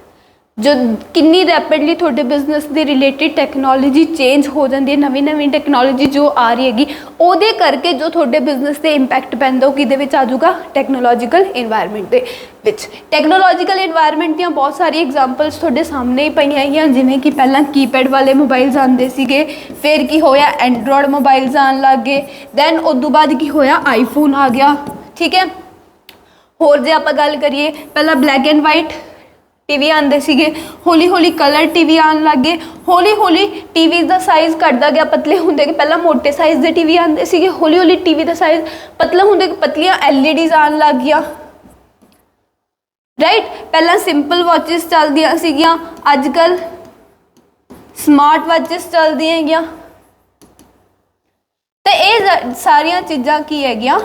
ਜੋ ਕਿੰਨੀ ਰੈਪਿਡਲੀ ਤੁਹਾਡੇ ਬਿਜ਼ਨਸ ਦੇ ਰਿਲੇਟਿਡ ਟੈਕਨੋਲੋਜੀ ਚੇਂਜ ਹੋ ਜਾਂਦੀ ਹੈ, ਨਵੀਂ ਨਵੀਂ ਟੈਕਨੋਲੋਜੀ ਜੋ ਆ ਰਹੀ ਹੈਗੀ ਉਹਦੇ ਕਰਕੇ ਜੋ ਤੁਹਾਡੇ ਬਿਜ਼ਨਸ 'ਤੇ ਇੰਪੈਕਟ ਪੈਂਦਾ ਉਹ ਕਿਹਦੇ ਵਿੱਚ ਆ ਜਾਊਗਾ ਟੈਕਨੋਲੋਜੀਕਲ ਇਨਵਾਇਰਨਮੈਂਟ ਦੇ ਵਿੱਚ। ਟੈਕਨੋਲੋਜੀਕਲ ਇਨਵਾਇਰਨਮੈਂਟ ਦੀਆਂ ਬਹੁਤ ਸਾਰੀ ਐਗਜ਼ਾਮਪਲਸ ਤੁਹਾਡੇ ਸਾਹਮਣੇ ਹੀ ਪਈਆਂ ਹੈਗੀਆਂ, ਜਿਵੇਂ ਕਿ ਪਹਿਲਾਂ ਕੀਪੈਡ ਵਾਲੇ ਮੋਬਾਈਲਸ ਆਉਂਦੇ ਸੀਗੇ, ਫਿਰ ਕੀ ਹੋਇਆ ਐਂਡਰੋਇਡ ਮੋਬਾਈਲਸ ਆਉਣ ਲੱਗ ਗਏ, ਦੈਨ ਉਸ ਤੋਂ ਬਾਅਦ ਕੀ ਹੋਇਆ ਆਈਫੋਨ ਆ ਗਿਆ। ਠੀਕ ਹੈ, ਹੋਰ ਜੇ ਆਪਾਂ ਗੱਲ ਕਰੀਏ ਪਹਿਲਾਂ ਬਲੈਕ ਐਂਡ ਵਾਈਟ ਟੀਵੀ ਆਉਂਦੇ ਸੀਗੇ, ਹੌਲੀ ਹੌਲੀ ਕਲਰ ਟੀਵੀ ਆਉਣ ਲੱਗ ਗਏ, ਹੌਲੀ ਹੌਲੀ ਟੀਵੀ ਦਾ ਸਾਈਜ਼ ਘਟਦਾ ਗਿਆ, ਪਤਲੇ ਹੁੰਦੇ ਗਏ। ਪਹਿਲਾਂ ਮੋਟੇ ਸਾਈਜ਼ ਦੇ ਟੀਵੀ ਆਉਂਦੇ ਸੀਗੇ, ਹੌਲੀ ਹੌਲੀ ਟੀਵੀ ਦਾ ਸਾਈਜ਼ ਪਤਲਾ ਹੁੰਦੇ ਗਏ, ਪਤਲੀਆਂ LEDs ਆਉਣ ਲੱਗ ਗਈਆਂ। ਰਾਈਟ, ਪਹਿਲਾਂ ਸਿੰਪਲ ਵਾਚਿਸ ਚੱਲਦੀਆਂ ਸੀਗੀਆਂ, ਅੱਜ ਕੱਲ੍ਹ ਸਮਾਰਟ ਵਾਚਿਸ ਚੱਲਦੀਆਂ ਹੈਗੀਆਂ। ਤੇ ਇਹ ਸਾਰੀਆਂ ਚੀਜ਼ਾਂ ਕੀ ਹੈਗੀਆਂ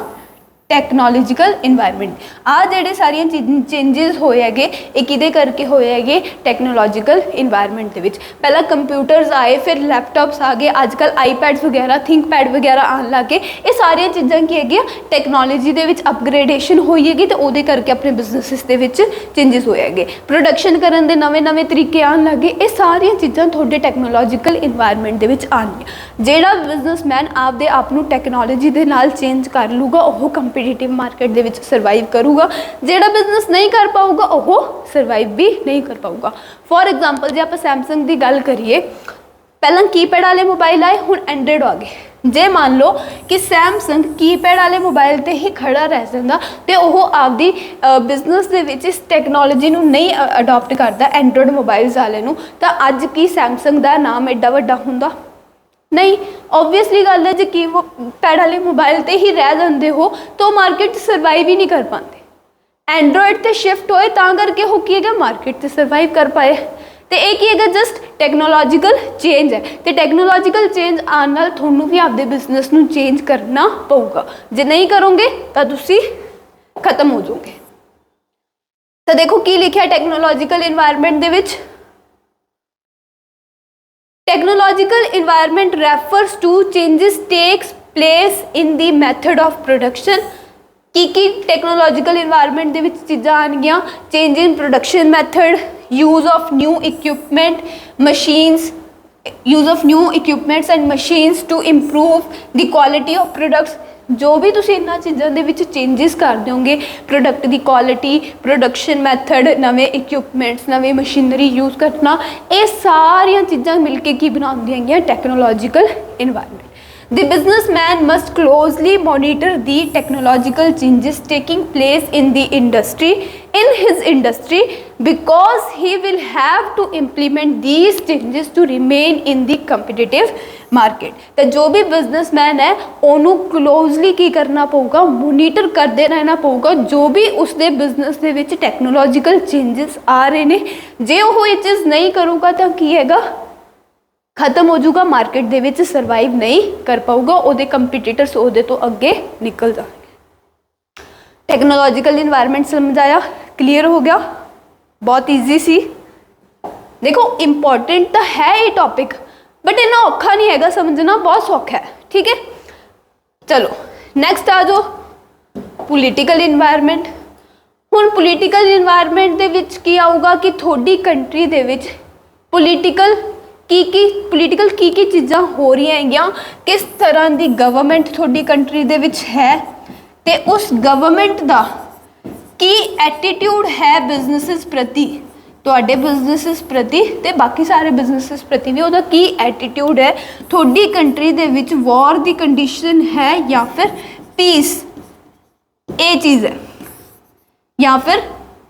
ਟੈਕਨੋਲੋਜੀਕਲ ਇਨਵਾਇਰਨਮੈਂਟ। ਆ ਜਿਹੜੇ ਸਾਰੀਆਂ ਚੇਂजेस ਹੋਏ ਹੈਗੇ ਇਹ ਕਿਹਦੇ ਕਰਕੇ ਹੋਏ ਹੈਗੇ? ਟੈਕਨੋਲੋਜੀਕਲ ਇਨਵਾਇਰਨਮੈਂਟ ਦੇ ਵਿੱਚ। ਪਹਿਲਾਂ ਕੰਪਿਊਟਰਸ ਆਏ, ਫਿਰ ਲੈਪਟਾਪਸ ਆ ਗਏ, ਅੱਜ ਕੱਲ੍ਹ ਆਈਪੈਡਸ ਵਗੈਰਾ, ਥਿੰਕਪੈਡ ਵਗੈਰਾ ਆਉਣ ਲੱਗ ਗਏ। ਇਹ ਸਾਰੀਆਂ ਚੀਜ਼ਾਂ ਕੀ ਹੈਗੀਆਂ? ਟੈਕਨੋਲੋਜੀ ਦੇ ਵਿੱਚ ਅਪਗ੍ਰੇਡੇਸ਼ਨ ਹੋਈ ਹੈਗੀ ਤੇ ਉਹਦੇ ਕਰਕੇ ਆਪਣੇ ਬਿਜ਼ਨਸਿਸ ਦੇ ਵਿੱਚ ਚੇਂजेस ਹੋਏ ਹੈਗੇ। ਪ੍ਰੋਡਕਸ਼ਨ ਕਰਨ ਦੇ ਨਵੇਂ ਤਰੀਕੇ ਆਉਣ ਲੱਗ ਗਏ। ਇਹ ਸਾਰੀਆਂ ਚੀਜ਼ਾਂ ਤੁਹਾਡੇ ਟੈਕਨੋਲੋਜੀਕਲ ਇਨਵਾਇਰਨਮੈਂਟ ਦੇ ਵਿੱਚ ਆਉਣਗੀਆਂ। ਜਿਹੜਾ ਬਿਜ਼ਨਸਮੈਨ ਆਪਦੇ ਆਪ ਨੂੰ ਟੈਕਨੋਲੋਜੀ ਦੇ ਨਾਲ ਚੇਂਜ ਕਰ ਲੂਗਾ ਉਹ ਕੰਪੀਟੀਟਿਵ ਮਾਰਕੀਟ ਦੇ ਵਿੱਚ ਸਰਵਾਈਵ ਕਰੂਗਾ। ਜਿਹੜਾ ਬਿਜ਼ਨਸ ਨਹੀਂ ਕਰ ਪਾਊਗਾ ਉਹ ਸਰਵਾਈਵ ਵੀ ਨਹੀਂ ਕਰ ਪਾਊਗਾ। ਫੋਰ ਐਗਜ਼ਾਮਪਲ ਜੇ ਆਪਾਂ ਸੈਮਸੰਗ ਦੀ ਗੱਲ ਕਰੀਏ, ਪਹਿਲਾਂ ਕੀਪੈਡ ਵਾਲੇ ਮੋਬਾਈਲ ਆਏ, ਹੁਣ ਐਂਡਰੋਇਡ ਆ ਗਏ। ਜੇ ਮੰਨ ਲਓ ਕਿ ਸੈਮਸੰਗ ਕੀਪੈਡ ਵਾਲੇ ਮੋਬਾਈਲ ਤੇ ਹੀ ਖੜਾ ਰਹਿ ਜਾਂਦਾ ਤੇ ਉਹ ਆਪਦੀ ਬਿਜ਼ਨਸ ਦੇ ਵਿੱਚ ਇਸ ਟੈਕਨੋਲੋਜੀ ਨੂੰ ਨਹੀਂ ਅਡਾਪਟ ਕਰਦਾ ਐਂਡਰੋਇਡ ਮੋਬਾਈਲਸ ਵਾਲੇ ਨੂੰ, ਤਾਂ ਅੱਜ ਕੀ ਸੈਮਸੰਗ ਦਾ ਨਾਮ ਐਡਾ ਵੱਡਾ ਹੁੰਦਾ? ਨਹੀਂ। ਓਬਵੀਅਸਲੀ ਗੱਲ ਹੈ ਜੇ ਕੀਪੈਡ ਵਾਲੇ ਮੋਬਾਈਲ ਤੇ ਹੀ ਰਹਿ ਜਾਂਦੇ ਹੋ ਤਾਂ ਮਾਰਕੀਟ 'ਚ ਸਰਵਾਈਵ ਹੀ ਨਹੀਂ ਕਰ ਪਾਉਂਦੇ। ਐਂਡਰੋਇਡ ਤੇ ਸ਼ਿਫਟ ਹੋਏ ਤਾਂ ਕਰਕੇ ਉਹ ਕੀ ਹੈਗਾ? ਮਾਰਕੀਟ 'ਚ ਸਰਵਾਈਵ ਕਰ ਪਾਏ। ਤੇ ਇਹ ਕੀ ਹੈਗਾ? ਜਸਟ ਟੈਕਨੋਲੋਜੀਕਲ ਚੇਂਜ ਹੈ। ਤੇ ਟੈਕਨੋਲੋਜੀਕਲ ਚੇਂਜ ਆਉਣ ਨਾਲ ਤੁਹਾਨੂੰ ਵੀ ਆਪਦੇ ਬਿਜ਼ਨਸ ਨੂੰ ਚੇਂਜ ਕਰਨਾ ਪਊਗਾ। ਜੇ ਨਹੀਂ ਕਰੋਗੇ ਤਾਂ ਤੁਸੀਂ ਖਤਮ ਹੋ ਜਾਓਗੇ। ਤਾਂ ਦੇਖੋ ਕੀ ਲਿਖਿਆ ਟੈਕਨੋਲੋਜੀਕਲ ਇਨਵਾਇਰਨਮੈਂਟ ਦੇ ਵਿੱਚ। Technological environment refers to changes takes place in the method of production। Ki technological environment ਦੇ ਵਿੱਚ ਚੀਜ਼ਾਂ ਆਉਣਗੀਆਂ? Change in production method, use of new equipment, use of new equipments and machines to improve the quality of products। ਜੋ ਵੀ ਤੁਸੀਂ ਇਹਨਾਂ ਚੀਜ਼ਾਂ ਦੇ ਵਿੱਚ ਚੇਂजेस ਕਰ ਦਿਓਗੇ, ਪ੍ਰੋਡਕਟ ਦੀ ਕੁਆਲਿਟੀ, ਪ੍ਰੋਡਕਸ਼ਨ ਮੈਥਡ, ਨਵੇਂ ਇਕਵਿਪਮੈਂਟਸ, ਨਵੀਂ ਮਸ਼ੀਨਰੀ ਯੂਜ਼ ਕਰਨਾ, ਇਹ ਸਾਰੀਆਂ ਚੀਜ਼ਾਂ ਮਿਲ ਕੇ ਕੀ ਬਣਾਉਂਦੀਆਂ ਹੈਗੀਆਂ? Technological environment. The businessman must closely monitor the technological changes taking place in his industry because he will have to implement these changes to remain in the competitive market। तो जो भी businessman है ਉਹਨੂੰ closely ਕੀ ਕਰਨਾ ਪਊਗਾ? Monitor ਕਰਦੇ ਰਹਿਣਾ ਪਊਗਾ ਜੋ ਵੀ ਉਸਦੇ ਬਿਜ਼ਨਸ ਦੇ ਵਿੱਚ ਟੈਕਨੋਲੋਜੀਕਲ ਚੇਂजेस ਆ ਰਹੇ ਨੇ। ਜੇ ਉਹ ਇਹ ਚੀਜ਼ ਨਹੀਂ ਕਰੂਗਾ ਤਾਂ ਕੀ ਹੈਗਾ? ਖਤਮ ਹੋ ਜਾਊਗਾ, ਮਾਰਕੀਟ ਦੇ ਵਿੱਚ ਸਰਵਾਈਵ ਨਹੀਂ ਕਰ ਪਾਊਗਾ, ਉਹਦੇ ਕੰਪੀਟੀਟਰਸ ਉਹਦੇ ਤੋਂ ਅੱਗੇ ਨਿਕਲ ਜਾਣਗੇ। ਟੈਕਨੋਲੋਜੀਕਲ ਇਨਵਾਇਰਨਮੈਂਟ ਸਮਝ ਆਇਆ? ਕਲੀਅਰ ਹੋ ਗਿਆ? ਬਹੁਤ ਈਜ਼ੀ ਸੀ। ਦੇਖੋ ਇੰਪੋਰਟੈਂਟ ਤਾਂ ਹੈ ਇਹ ਟੌਪਿਕ, ਬਟ ਇੰਨਾ ਔਖਾ ਨਹੀਂ ਹੈਗਾ ਸਮਝਣਾ, ਬਹੁਤ ਸੌਖਾ ਹੈ। ਠੀਕ ਹੈ, ਚਲੋ ਨੈਕਸਟ ਆ ਜਾਓ ਪੋਲੀਟੀਕਲ ਇਨਵਾਇਰਨਮੈਂਟ। ਹੁਣ ਪੋਲੀਟੀਕਲ ਇਨਵਾਇਰਨਮੈਂਟ ਦੇ ਵਿੱਚ ਕੀ ਆਊਗਾ ਕਿ ਤੁਹਾਡੀ ਕੰਟਰੀ ਦੇ ਵਿੱਚ ਪੋਲੀਟੀਕਲ ਕੀ ਚੀਜ਼ਾਂ ਹੋ ਰਹੀਆਂ ਹੈਗੀਆਂ, ਕਿਸ ਤਰ੍ਹਾਂ ਦੀ ਗਵਰਨਮੈਂਟ ਤੁਹਾਡੀ ਕੰਟਰੀ ਦੇ ਵਿੱਚ ਹੈ ਤੇ ਉਸ ਗਵਰਨਮੈਂਟ ਦਾ ਕੀ ਐਟੀਟਿਊਡ ਹੈ ਬਿਜ਼ਨਸਿਸ ਪ੍ਰਤੀ, ਤੁਹਾਡੇ ਬਿਜ਼ਨਸਿਸ ਪ੍ਰਤੀ ਤੇ ਬਾਕੀ ਸਾਰੇ ਬਿਜ਼ਨਸਿਸ ਪ੍ਰਤੀ ਵੀ ਉਹਦਾ ਕੀ ਐਟੀਟਿਊਡ ਹੈ। ਤੁਹਾਡੀ ਕੰਟਰੀ ਦੇ ਵਿੱਚ ਵਾਰ ਦੀ ਕੰਡੀਸ਼ਨ ਹੈ ਜਾਂ ਫਿਰ ਪੀਸ, ਇਹ ਚੀਜ਼ ਹੈ। ਜਾਂ ਫਿਰ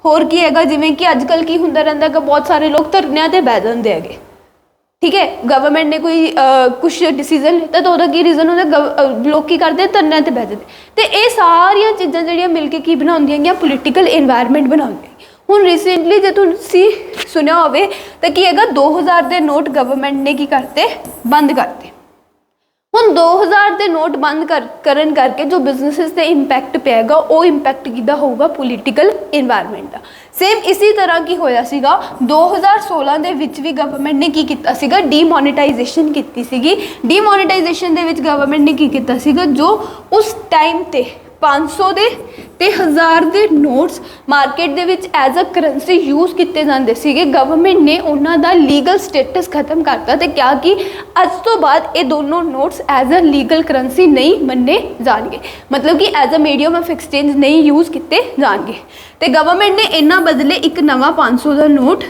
ਹੋਰ ਕੀ ਹੈਗਾ, ਜਿਵੇਂ ਕਿ ਅੱਜ ਕੱਲ੍ਹ ਕੀ ਹੁੰਦਾ ਰਹਿੰਦਾ ਕਿ ਬਹੁਤ ਸਾਰੇ ਲੋਕ ਧਰਨਿਆਂ 'ਤੇ ਬਹਿ ਜਾਂਦੇ ਹੈਗੇ। ਠੀਕ ਹੈ, ਗਵਰਨਮੈਂਟ ਨੇ ਕੋਈ ਕੁਛ ਡਿਸੀਜ਼ਨ ਲਿੱਤਾ ਤਾਂ ਉਹਦਾ ਕੀ ਰੀਜ਼ਨ ਹੁੰਦਾ? ਲੋਕ ਕੀ ਕਰਦੇ? ਧਰਨਿਆਂ 'ਤੇ ਬਹਿ ਜਾਂਦੇ। ਤੇ ਇਹ ਸਾਰੀਆਂ ਚੀਜ਼ਾਂ ਜਿਹੜੀਆਂ ਮਿਲ ਕੇ ਕੀ ਬਣਾਉਂਦੀਆਂ ਹੈਗੀਆਂ? ਪੋਲੀਟੀਕਲ ਇਨਵਾਇਰਨਮੈਂਟ ਬਣਾਉਂਦੀਆਂ। ਹੁਣ ਰੀਸੈਂਟਲੀ ਜੇ ਤੁਸੀਂ ਸੁਣਿਆ ਹੋਵੇ ਤਾਂ ਕੀ ਹੈਗਾ, 2000 ਦੇ ਨੋਟ ਗਵਰਨਮੈਂਟ ਨੇ ਕੀ ਕਰਤੇ? ਬੰਦ ਕਰਤੇ। ਹੁਣ 2000 ਦੇ ਨੋਟ ਬੰਦ ਕਰਨ ਕਰਕੇ ਜੋ ਬਿਜ਼ਨਸਿਸ 'ਤੇ ਇੰਪੈਕਟ ਪਏਗਾ ਉਹ ਇੰਪੈਕਟ ਕਿੱਦਾਂ ਹੋਊਗਾ? ਪੋਲੀਟੀਕਲ ਇਨਵਾਇਰਨਮੈਂਟ ਦਾ। ਸੇਮ ਇਸੇ ਤਰ੍ਹਾਂ ਕੀ ਹੋਇਆ ਸੀਗਾ 2016 ਦੇ ਵਿੱਚ ਵੀ ਗਵਰਨਮੈਂਟ ਨੇ ਕੀ ਕੀਤਾ ਸੀਗਾ? ਡੀਮੋਨੀਟਾਈਜੇਸ਼ਨ ਕੀਤੀ ਸੀਗੀ। ਡੀਮੋਨੀਟਾਈਜੇਸ਼ਨ ਦੇ ਵਿੱਚ ਗਵਰਨਮੈਂਟ ਨੇ ਕੀ ਕੀਤਾ ਸੀਗਾ? ਜੋ ਉਸ ਟਾਈਮ ਤੇ 500 ਦੇ ਤੇ 1000 ਦੇ ਨੋਟਸ ਮਾਰਕੀਟ ਦੇ ਵਿੱਚ ਐਜ਼ ਅ ਕਰੰਸੀ ਯੂਜ਼ ਕੀਤੇ ਜਾਂਦੇ ਸੀਗੇ, ਗਵਰਨਮੈਂਟ ਨੇ ਉਹਨਾਂ ਦਾ ਲੀਗਲ ਸਟੇਟਸ ਖਤਮ ਕਰਤਾ ਤੇ ਕਿਹਾ ਕਿ ਅੱਜ ਤੋਂ ਬਾਅਦ ਇਹ ਦੋਨੋਂ notes as a legal currency ਨਹੀਂ ਮੰਨੇ ਜਾਣਗੇ, ਮਤਲਬ ਕਿ as a medium of exchange ਨਹੀਂ ਯੂਜ਼ ਕੀਤੇ ਜਾਣਗੇ। ਤੇ ਗਵਰਨਮੈਂਟ ਨੇ ਇਹਨਾਂ ਬਦਲੇ ਇੱਕ ਨਵਾਂ 500 ਦਾ ਨੋਟ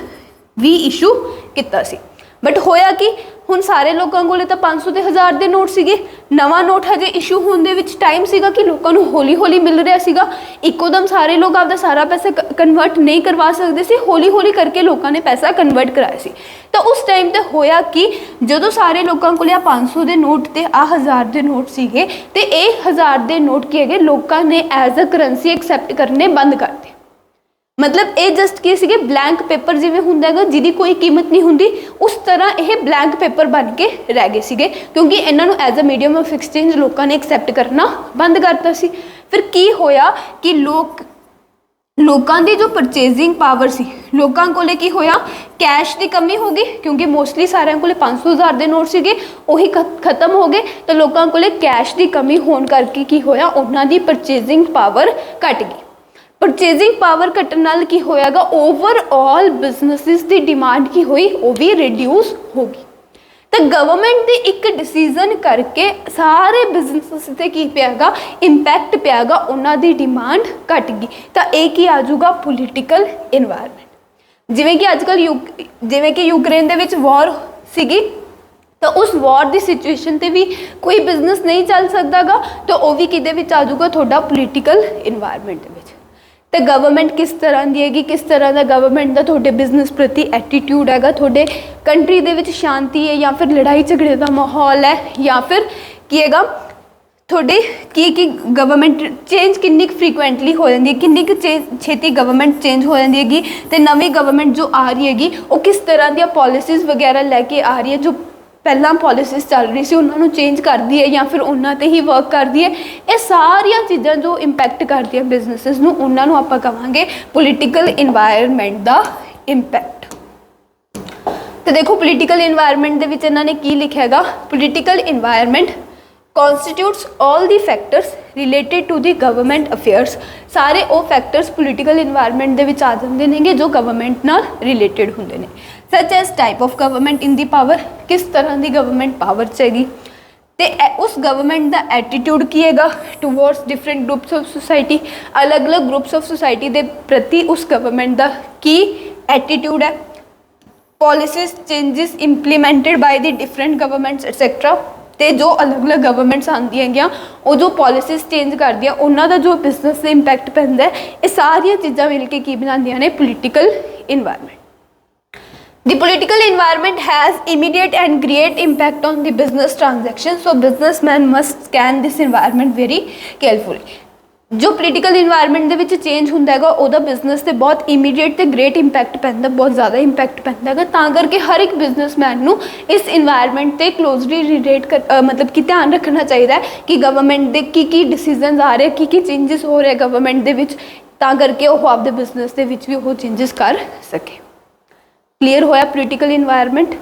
ਵੀ ਇਸ਼ੂ ਕੀਤਾ ਸੀ। ਬਟ ਹੋਇਆ ਕਿ ਹੁਣ ਸਾਰੇ ਲੋਕਾਂ ਕੋਲੇ ਤਾਂ 500 ਤੇ 1000 ਦੇ ਨੋਟ ਸੀਗੇ। ਨਵਾਂ ਨੋਟ ਹਜੇ ਇਸ਼ੂ ਹੋਣ ਦੇ ਵਿੱਚ ਟਾਈਮ ਸੀਗਾ ਕਿ ਲੋਕਾਂ ਨੂੰ ਹੌਲੀ ਹੌਲੀ ਮਿਲ ਰਿਹਾ ਸੀਗਾ। ਇੱਕੋਦਮ ਸਾਰੇ ਲੋਕ ਆਪਦਾ ਸਾਰਾ ਪੈਸਾ ਕਨਵਰਟ ਨਹੀਂ ਕਰਵਾ ਸਕਦੇ ਸੀ, ਹੌਲੀ ਹੌਲੀ ਕਰਕੇ ਲੋਕਾਂ ਨੇ ਪੈਸਾ ਕਨਵਰਟ ਕਰਾਇਆ ਸੀ। ਤਾਂ ਉਸ ਟਾਈਮ ਤੇ ਹੋਇਆ ਕਿ ਜਦੋਂ ਸਾਰੇ ਲੋਕਾਂ ਕੋਲੇ ਆ 500 ਦੇ ਨੋਟ ਤੇ ਆ 1000 ਦੇ ਨੋਟ ਸੀਗੇ ਤੇ ਇਹ 1000 ਦੇ ਨੋਟ ਕੀ ਹੈਗੇ ਲੋਕਾਂ ਨੇ ਐਜ਼ ਅ ਕਰੰਸੀ ਐਕਸੈਪਟ ਕਰਨੇ ਬੰਦ ਕਰਤੇ। मतलब ये जस्ट की सीगे ब्लैंक पेपर जिवें हुंदा हैगा जिहदी कोई कीमत नहीं हुंदी, उस तरह ये ब्लैंक पेपर बन के रह गए सीगे क्योंकि इन्हां नूं as a medium of exchange लोगों ने एक्सैप्ट करना बंद करता सी। फिर की होया कि लोगों की जो परचेजिंग पावर सी, लोगों कोले की होया कैश की कमी हो गई क्योंकि मोस्टली सारे को 500,000 के नोट सीगे वही खत्म हो गए, तो लोगों को कैश की कमी होने करके की होया उन्हां दी परचेजिंग पावर घट गई। परचेजिंग पावर घटन नाल की होयागा ओवरऑल बिजनेसिस की डिमांड की हुई वो भी रिड्यूस होगी। तो गवर्नमेंट ने एक डिसीजन करके सारे बिजनेस से की पियागा इंपैक्ट पियागा, उन्होंने डिमांड घट गई। तो एक ही आ जाऊगा पोलीटिकल इन्वायरमेंट। जिमें कि अजकल जिमें कि यूक्रेन दे विच वॉर सीगी, तो उस वॉर की सिचुएशन ते भी कोई बिजनेस नहीं चल सकता गा, तो वह भी किदे विच आ जाऊगा थोड़ा पोलीटिकल इन्वायरमेंट दे विच। तो गवर्नमेंट किस तरह की हैगी, किस तरह का गवर्नमेंट का थोड़े बिजनेस प्रति एटीट्यूड हैगा, थोड़े कंट्री दे विच शांति है या फिर लड़ाई झगड़े का माहौल है, या फिर की हैगा थोड़े की गवर्नमेंट चेंज किन्नी फ्रीकुएंटली हो जाती है, किन्नी छेती गवर्नमेंट चेंज हो जाती हैगी, तो नवी गवर्नमेंट जो आ रही हैगी वो किस तरह दी पॉलिसीज़ वगैरह लैके आ रही है, जो पहला पॉलिसीज़ चल रही सी उन्होंने चेंज कर दी है या फिर उन्होंने ही वर्क कर दी है। ये सारिया चीज़ां जो इंपैक्ट करती हैं बिजनेसिस नूं, उन्होंने आप कहांगे पोलीटिकल इन्वायरमेंट का इंपैक्ट। तो देखो पोलीटिकल इन्वायरमेंट दे विच इन्होंने की लिखा है, political environment constitutes all the factors related to the government affairs. सारे वो फैक्टर्स पोलीटिकल इन्वायरमेंट दे विच आ जाते हैं जो गवर्नमेंट नाल रिलेटेड होंदे ने। Such as type of government in the power, किस तरह की गवर्नमेंट पावर चाहिए, तो उस गवर्नमेंट का एटीट्यूड की है towards different groups of society, अलग अलग ग्रुप्स ऑफ सोसाइटी के प्रति उस गवर्नमेंट का की एटीट्यूड है, policies changes implemented by the different governments etcetera. तो जो अलग अलग गवर्नमेंट्स आती हैं वो जो पॉलिसीज चेंज कर दिया उन्होंने जो बिजनेस से इंपैक्ट पैंदा है, ये सारिया चीज़ां मिल के की बनांदियां ने political environment. The political environment has immediate and great impact on the business transactions, so businessmen must scan this environment very carefully. जो पोलीटिकल इन्वायरमेंट दे विच चेंज होंदा हैगा उहदा बिजनेस ते बहुत इमीडिएट ते ग्रेट इंपैक्ट पैंदा, बहुत ज़्यादा इंपैक्ट पैंदा हैगा, तां करके हर एक बिजनेसमैन नूं इस इन्वायरमेंट ते क्लोजली रिलेट कर मतलब कि ध्यान रखना चाहिए कि गवर्नमेंट दे की डिसीजन आ रहे, की चेंजिस हो रहे गवर्नमेंट दे विच, तां करके वो आपदे बिजनेस दे विच भी वो चेंजिस कर सके। क्लीयर होया पोलीटिकल इन्वायरमेंट।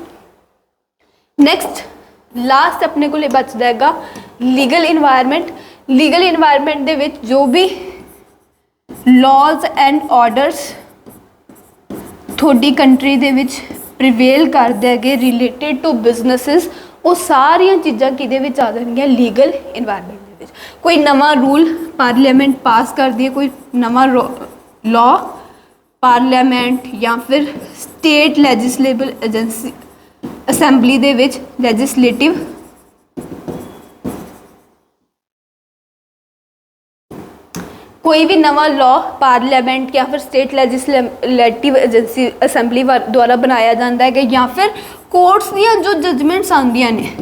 नैक्सट लास्ट अपने को बचता हैगा लीगल इन्वायरमेंट। लीगल इन्वायरमेंट दे विच जो भी लॉज एंड ऑर्डर्स थोड़ी कंट्री दे विच प्रिवेल करते हैं रिलेटेड टू बिजनेसिस, वो सारिया चीज़ां किहदे विच आ जाणगियां लीगल इन्वायरमेंट दे विच। कोई नवा रूल पार्लीमेंट पास कर दी है, कोई नवा लॉ पार्लीमेंट या फिर स्टेट लैजिस्लेटिव एजेंसी असैंबली दे विच लैजिस्लेटिव कोई भी नवा लॉ पार्लीमेंट या फिर स्टेट लैजिस्लेटिव एजेंसी असैंबली द्वारा बनाया जाता है, या फिर कोर्ट्स दी जो जजमेंट्स आंदियां ने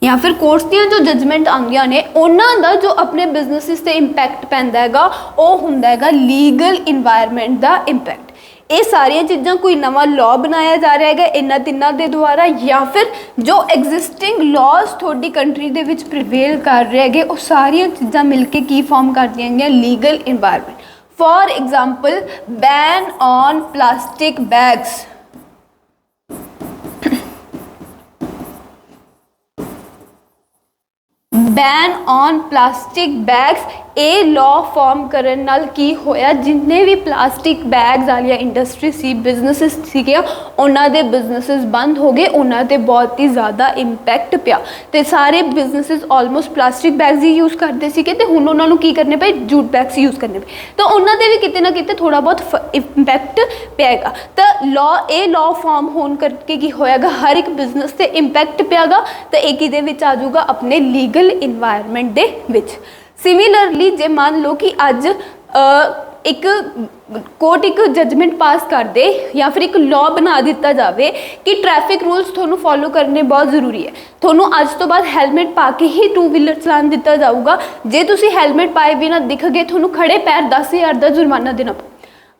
या फिर कोर्ट्स दी जो जजमेंट आंदियां ने उन्हां दा जो अपने बिजनेसिस ते इंपैक्ट पैंदा हैगा वो हुंदा हैगा लीगल इन्वायरमेंट दा इंपैक्ट। ये सारिया चीज़ां कोई नवा लॉ बनाया जा रहा है इन्हां तिन्हां दे द्वारा, या फिर जो एग्जिस्टिंग लॉज थोड़ी कंट्री दे विच प्रिवेल कर रहे हैं वो सारिया चीज़ां मिलके की फॉर्म कर दियां गई legal environment. For example ban on plastic bags, ban on plastic bags, ये लॉ फॉर्म करने नाल की होया जिन्ने भी प्लास्टिक बैग्स वाली इंडस्ट्री सी बिजनेसिस सीगे उन्हां दे बिजनेसिस बंद हो गए, उन्हां ते बहुत ही ज़्यादा इंपैक्ट पिया। तो सारे बिजनेसिस ऑलमोस्ट प्लास्टिक बैग्स ही यूज़ करते सीगे ते हुण उन्हां नूं की करने पे जूट बैग्स यूज़ करने पे, तो उन्हां दे भी किते ना किते थोड़ा बहुत इंपैक्ट पिएगा। तो लॉ फॉर्म होने करके की होएगा हर एक बिजनेस ते इंपैक्ट पिएगा, तो एक इहदे विच आ जाऊगा अपने लीगल इन्वायरमेंट दे विच। सिमिलरली जे मान लो कि अज एक कोर्ट एक जजमेंट पास कर दे या फिर एक लॉ बना दिता जाए कि ट्रैफिक रूल्स थोनों फॉलो करने बहुत जरूरी है, थोनों अज तो बाद हैलमेट पा के ही टू व्हीलर चलान दिता जाऊगा, जे तुसी हैलमेट पाए बिना दिख गए थोनों खड़े पैर 10,000 का जुर्माना देना पऊ।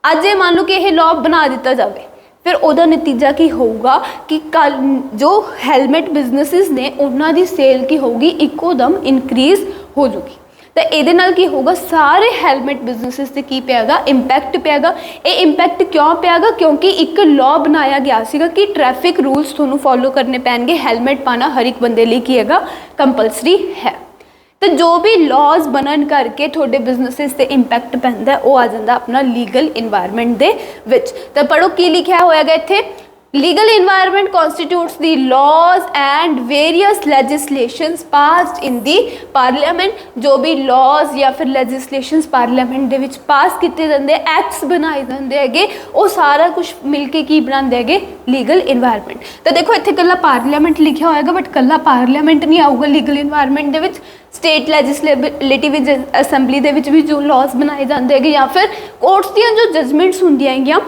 अज ये मान लो कि यह लॉ बना दिता जाए, फिर ਉਹਦਾ नतीजा की होगा कि कल जो हैलमेट बिजनेसिस ने उन्होंने दी सेल की होगी इकोदम इनक्रीज हो जूगी। तो ये नाल की होगा सारे हैलमेट बिजनेसिस से की पियागा इंपैक्ट पियागा। ये इंपैक्ट क्यों पियागा? क्योंकि एक लॉ बनाया गया सीगा कि ट्रैफिक रूल्स थोनों फॉलो करने पैणगे, हैलमेट पाना हर एक बंदे लिए की हैगा कंपलसरी है। तो जो भी लॉज बनन करके थोड़े बिजनेसिस से इंपैक्ट पैंदा वो आ जाता अपना लीगल इन्वायरमेंट दे विच। तो पढ़ो की लिखा होएगा इत्थे, legal environment constitutes the laws and various legislations passed in the parliament. जो भी लॉज या फिर लेजिस्लेशंस पार्लियामेंट दे विच पास किए जाते, एक्ट्स बनाए जाते हैं, वो सारा कुछ मिलके की बनाते हैं लीगल इन्वायरमेंट। तो देखो इत्थे कल्ला पार्लियामेंट लिखा होएगा, बट कल्ला पार्लियामेंट नहीं आऊगा लीगल इन्वायरमेंट दे विच। स्टेट लैजिस्लेटिव असैंबली दे विच भी जो लॉज बनाए जाते हैं या फिर कोर्ट्स दी जो जजमेंट्स होंदियां हैगियां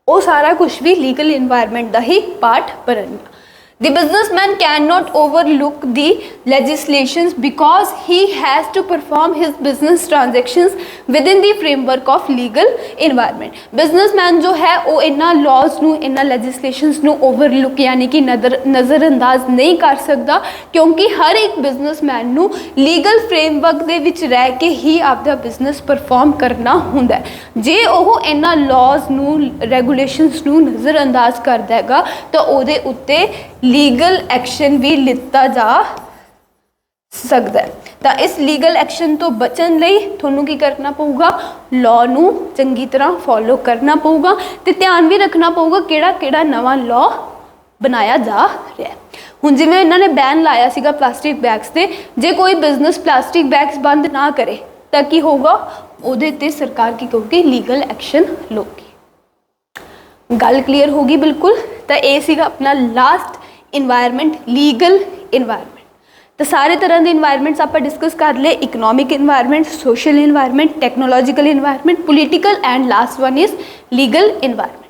वो सारा कुछ भी लीगल इन्वायरमेंट का ही पार्ट बनना। The businessman cannot overlook the legislations because he has to perform his business transactions within the framework of legal environment। businessman जो है वो इन्ना laws नू इन्ना legislations नू overlook यानी कि नज़रअंदाज नहीं कर सकता, क्योंकि हर एक businessman नू legal framework दे विच रह के ही आपदा business perform करना हुंदा है। जे वो इन्ना laws नू regulations नू नज़रअंदाज कर देगा तो ओदे उत्ते लीगल एक्शन भी लिता जा सकता है। तो इस लीगल एक्शन तो बचन लई थोनों की करना पऊगा, लॉ नू चंगी तरह फॉलो करना पऊगा ते ध्यान भी रखना पऊगा किहड़ा किहड़ा नवा लॉ बनाया जा रहा है। हुण जिवें इन्होंने बैन लाया सीगा प्लास्टिक बैग्स ते, जे कोई बिजनेस प्लास्टिक बैग्स बंद ना करे तो की होगा, उहदे ते सरकार की कहोगी लीगल एक्शन लोगी। गल क्लीयर होगी बिल्कुल। तो ये सीगा अपना लास्ट इन्वायरमेंट लीगल इन्वायरमेंट। तो सारे तरह के इन्वायरमेंट्स आप डिस्कस कर ले, economic environment, social environment, technological environment, political and last one is legal environment.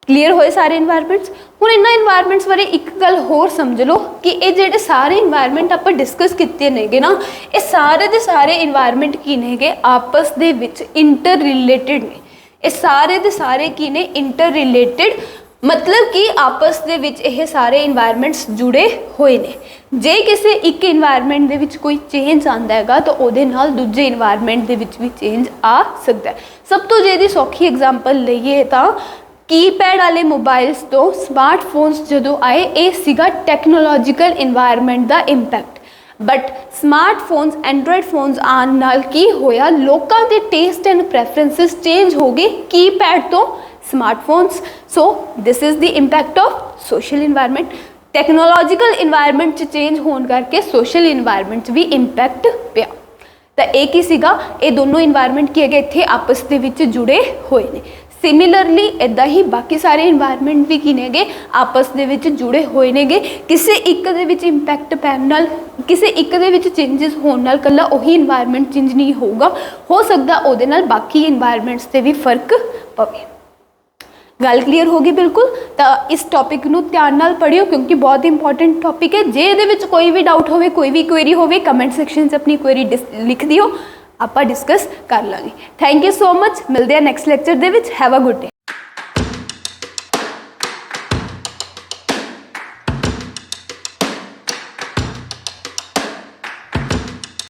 Clear होए सारे इन्वायरमेंट्स। हुण इन्हां इन्वायरमेंट्स बारे एक गल होर समझ लो कि ये जिहड़े सारे इन्वायरमेंट आप डिस्कस किए नेगे ना, ये सारे दे सारे इन्वायरमेंट की नेगे आपस दे विच इंटर रिलेटिड ने। ये सारे दे सारे की ने इंटर रिलेटिड, मतलब कि आपस दे विच ये सारे इन्वायरमेंट्स जुड़े हुए ने। जे किसी एक इन्वायरमेंट दे विच कोई चेंज आता है तो उहदे नाल दूजे इन्वायरमेंट दे विच भी चेंज आ सकता है। सब तो जे दी सौखी एग्जाम्पल लईए तो कीपैड वाले मोबाइल्स तो स्मार्टफोन्स जदों आए, ये सीगा टैक्नोलॉजिकल इन्वायरमेंट का impact. But smartphones Android phones आने नाल की होया, लोगों के टेस्ट एंड प्रेफरेंसिस चेंज हो गए कीपैड तो smartphones. So this is the impact of social environment. Technological environment change होने करके सोशल इन्वायरमेंट भी इंपैक्ट पिया। तो एक ही सीगा, ये दोनों इन्वायरमेंट की है इत्थे आपस दे विच जुड़े हुए ने। सिमिलरली इदा ही बाकी सारे इन्वायरमेंट भी किनेगे आपस दे विच जुड़े हुए नेगे। किसी एक दे विच इंपैक्ट पैन नाल, किसी एक दे विच चेंजेस होने नाल कल्ला वही इन्वायरमेंट चेंज नहीं होगा, हो सकता उहदे नाल बाकी इन्वायरमेंट्स ते भी फर्क पवे। गल क्लीयर होगी बिल्कुल। तो इस टॉपिक नू ध्यान नाल पढ़ियो क्योंकि बहुत इंपॉर्टेंट टॉपिक है। जे इहदे विच कोई भी डाउट होवे, कोई भी क्वेरी होवे, कमेंट सैक्शन से अपनी क्वेरी लिख दियो, आपां डिस्कस कर लांगे। Thank you so much. मिलते हैं नैक्सट लैक्चर दे विच। Have a good day.